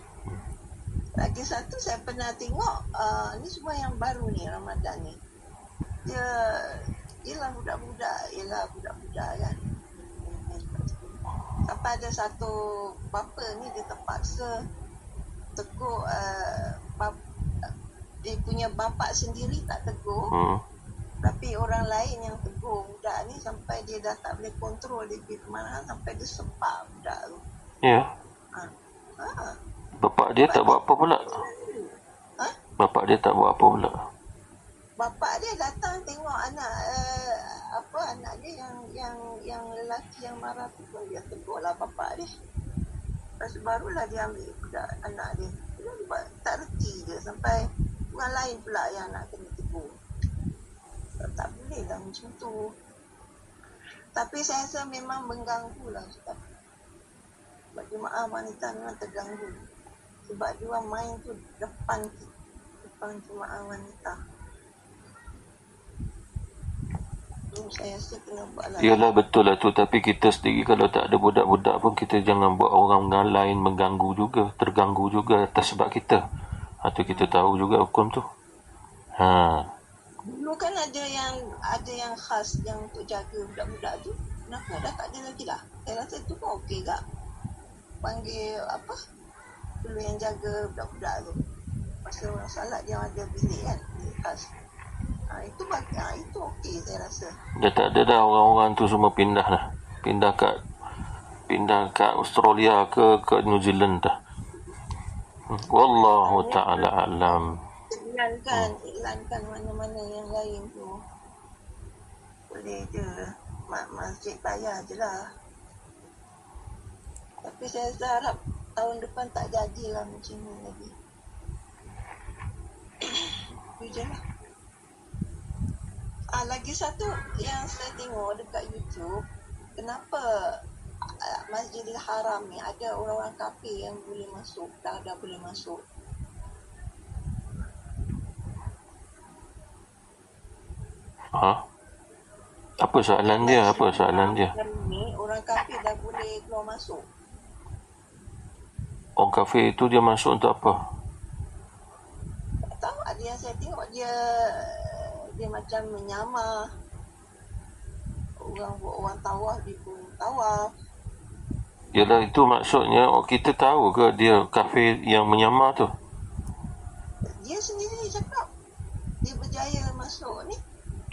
Lagi satu saya pernah tengok, ni semua yang baru ni Ramadan ni. Ialah budak-budak kan. Sampai ada satu bapa ni dia terpaksa tegur dia punya bapa sendiri tak tegur. Tapi orang lain yang tegur budak ni sampai dia dah tak boleh kontrol dia pergi kemana, sampai dia sepak budak tu. Ya. Bapak dia tak buat apa pula? Bapak dia tak buat apa pula? Bapak dia datang tengok anak anak dia yang lelaki yang marah tu pun dia tegurlah bapak dia. Lepas barulah dia ambil budak anak dia. Dia tak reti dia sampai orang lain pula yang nak kena tegur. Tak boleh lah macam tu. Tapi saya rasa memang mengganggu lah. Sebab jemaah wanita memang terganggu. Sebab dia main tu depan jemaah wanita. Saya rasa kena buat lah. Yalah, betul lah tu. Tapi kita sendiri kalau tak ada budak-budak pun, kita jangan buat orang lain mengganggu juga, terganggu juga atas sebab kita. Atau kita tahu juga hukum tu. Dulu kan ada yang khas yang untuk jaga budak-budak tu. Kenapa dah tak ada lagi lah? Saya rasa tu pun okey tak? Panggil perlu yang jaga budak-budak tu. Masa orang salat dia ada bilik kan, bilik khas. Itu okey saya rasa. Dah tak ada dah, orang-orang tu semua pindah dah. Pindah kat Australia ke New Zealand dah. Wallahu ta'ala alam. Iklankan mana-mana yang lain tu. Boleh je masjid bayar je lah. Tapi saya harap tahun depan tak jadilah macam ni lagi. Itu je lah. Lagi satu yang saya tengok dekat YouTube, kenapa Masjidil Haram ni ada orang-orang kafir yang boleh masuk, dah boleh masuk. Apa soalan dia? Ni orang kafir dah boleh keluar masuk. Orang kafir itu dia masuk untuk apa? Tak tahu, ada yang saya tengok dia macam menyamar. Orang tawaf, dia pun tawaf. Yalah, itu maksudnya kita tahu ke dia kafir yang menyamar tu? Dia sendiri cakap dia berjaya masuk ni.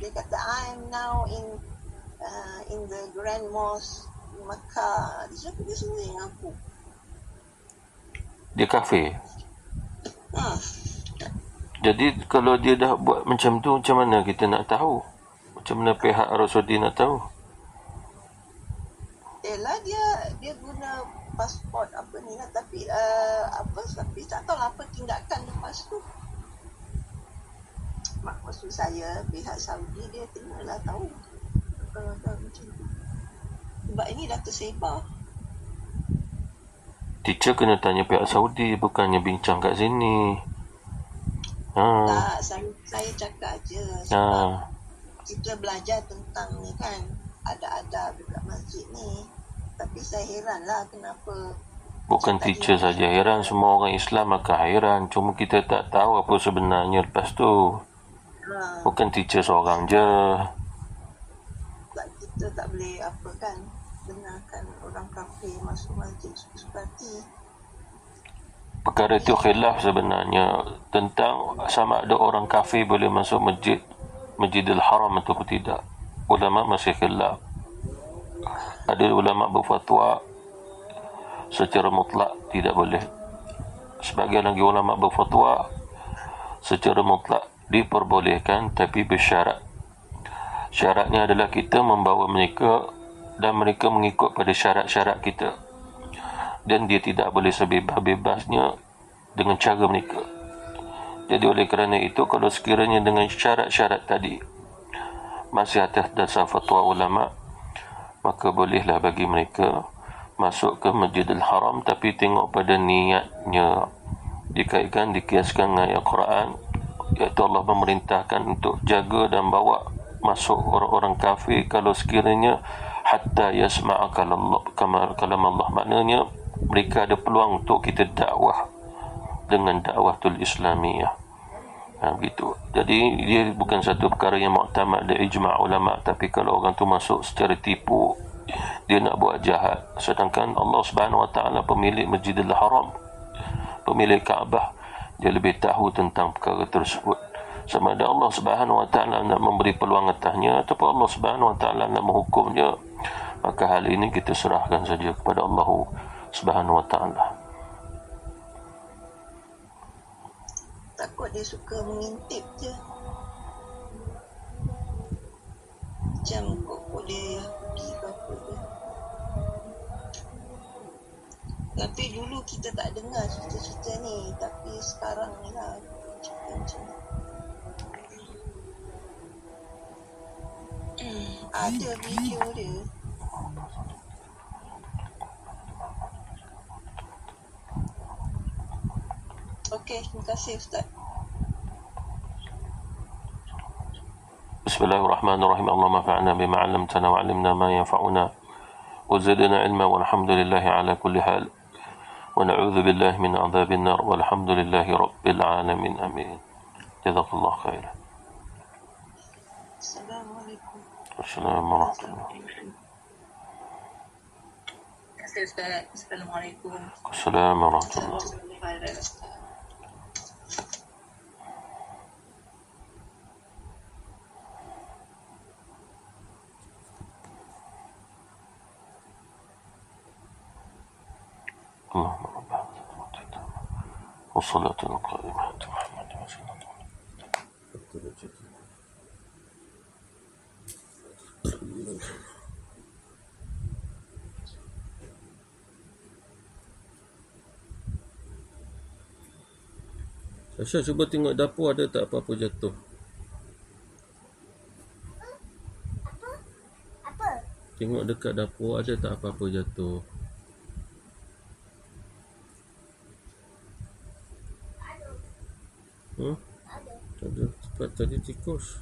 Dia kata I am now in the Grand Mosque di Makkah. Dia cakap dia sendiri ngaku. Dia kafir. Jadi kalau dia dah buat macam tu, macam mana kita nak tahu? Macam mana pihak Arab-Saudi nak tahu? Yelah, dia guna pasport apa ni lah, tapi tapi tak tahu apa tindakan lepas tu. Maksud saya pihak Saudi dia tengoklah tahu kalau dah macam tu. Sebab ini dah tersebar. Teacher kena tanya pihak Saudi, bukannya bincang kat sini. Tak, saya cakap je sebab kita belajar tentang ni kan, ada dekat masjid ni. Tapi saya heran lah kenapa. Bukan teacher saja heran, semua orang Islam akan heran. Cuma kita tak tahu apa sebenarnya lepas tu. Bukan teacher seorang je. Kita tak boleh apa kan, benarkan orang kafir masuk masjid seperti. Perkara itu khilaf sebenarnya tentang sama ada orang kafir boleh masuk Masjidil Haram ataupun tidak. Ulama masih khilaf. Ada ulama berfatwa secara mutlak tidak boleh. Sebagian lagi ulama berfatwa secara mutlak diperbolehkan, tapi bersyarat. Syaratnya adalah kita membawa mereka dan mereka mengikut pada syarat-syarat kita, dan dia tidak boleh sebebas-bebasnya dengan cara mereka. Jadi oleh kerana itu, kalau sekiranya dengan syarat-syarat tadi masih atas dasar fatwa ulama, maka bolehlah bagi mereka masuk ke Masjidil Haram, tapi tengok pada niatnya. Dikaitkan, dikiaskan dengan ayat Quran, iaitu Allah memerintahkan untuk jaga dan bawa masuk orang-orang kafir kalau sekiranya hatta yasma'a kalam Allah. Maknanya mereka ada peluang untuk kita dakwah dengan dakwatul Islamiyah. Begitu. Jadi dia bukan satu perkara yang muktamad dari ijma' ulama, tapi kalau orang tu masuk secara tipu, dia nak buat jahat, sedangkan Allah Subhanahu Wa Taala pemilik Masjidil Haram, pemilik Kaabah, dia lebih tahu tentang perkara tersebut. Sama ada Allah Subhanahu Wa Taala nak memberi peluang atasnya ataupun Allah Subhanahu Wa Taala nak menghukumnya, maka hal ini kita serahkan saja kepada Allah Subhanahu Wa Taala. Takut dia suka mengintip je. Macam kok dia pergi ke apa je. Tapi dulu kita tak dengar cerita-cerita ni, tapi sekarang ni lah cerita macam ni. Ada video dia. Okey, terima kasih Ustaz. Bismillahirrahmanirrahim. Allahumma fa'alna bima 'allamtana wa 'allimna ma yanfa'una wa zidna 'ilma walhamdulillahi 'ala kulli hal. Wa na'udzu billahi min 'adzabin nar walhamdulillahi rabbil 'alamin. Amin. Jazakallahu khairan. Assalamualaikum. Assalamualaikum. Assalamualaikum. Assalamualaikum. اللهم رب هذا والصلاة القائمة محمد رسول الله. Asya, cuba tengok dapur ada tak apa-apa jatuh. Tengok dekat dapur ada tak apa-apa jatuh. Ada. Cepat tadi tikus.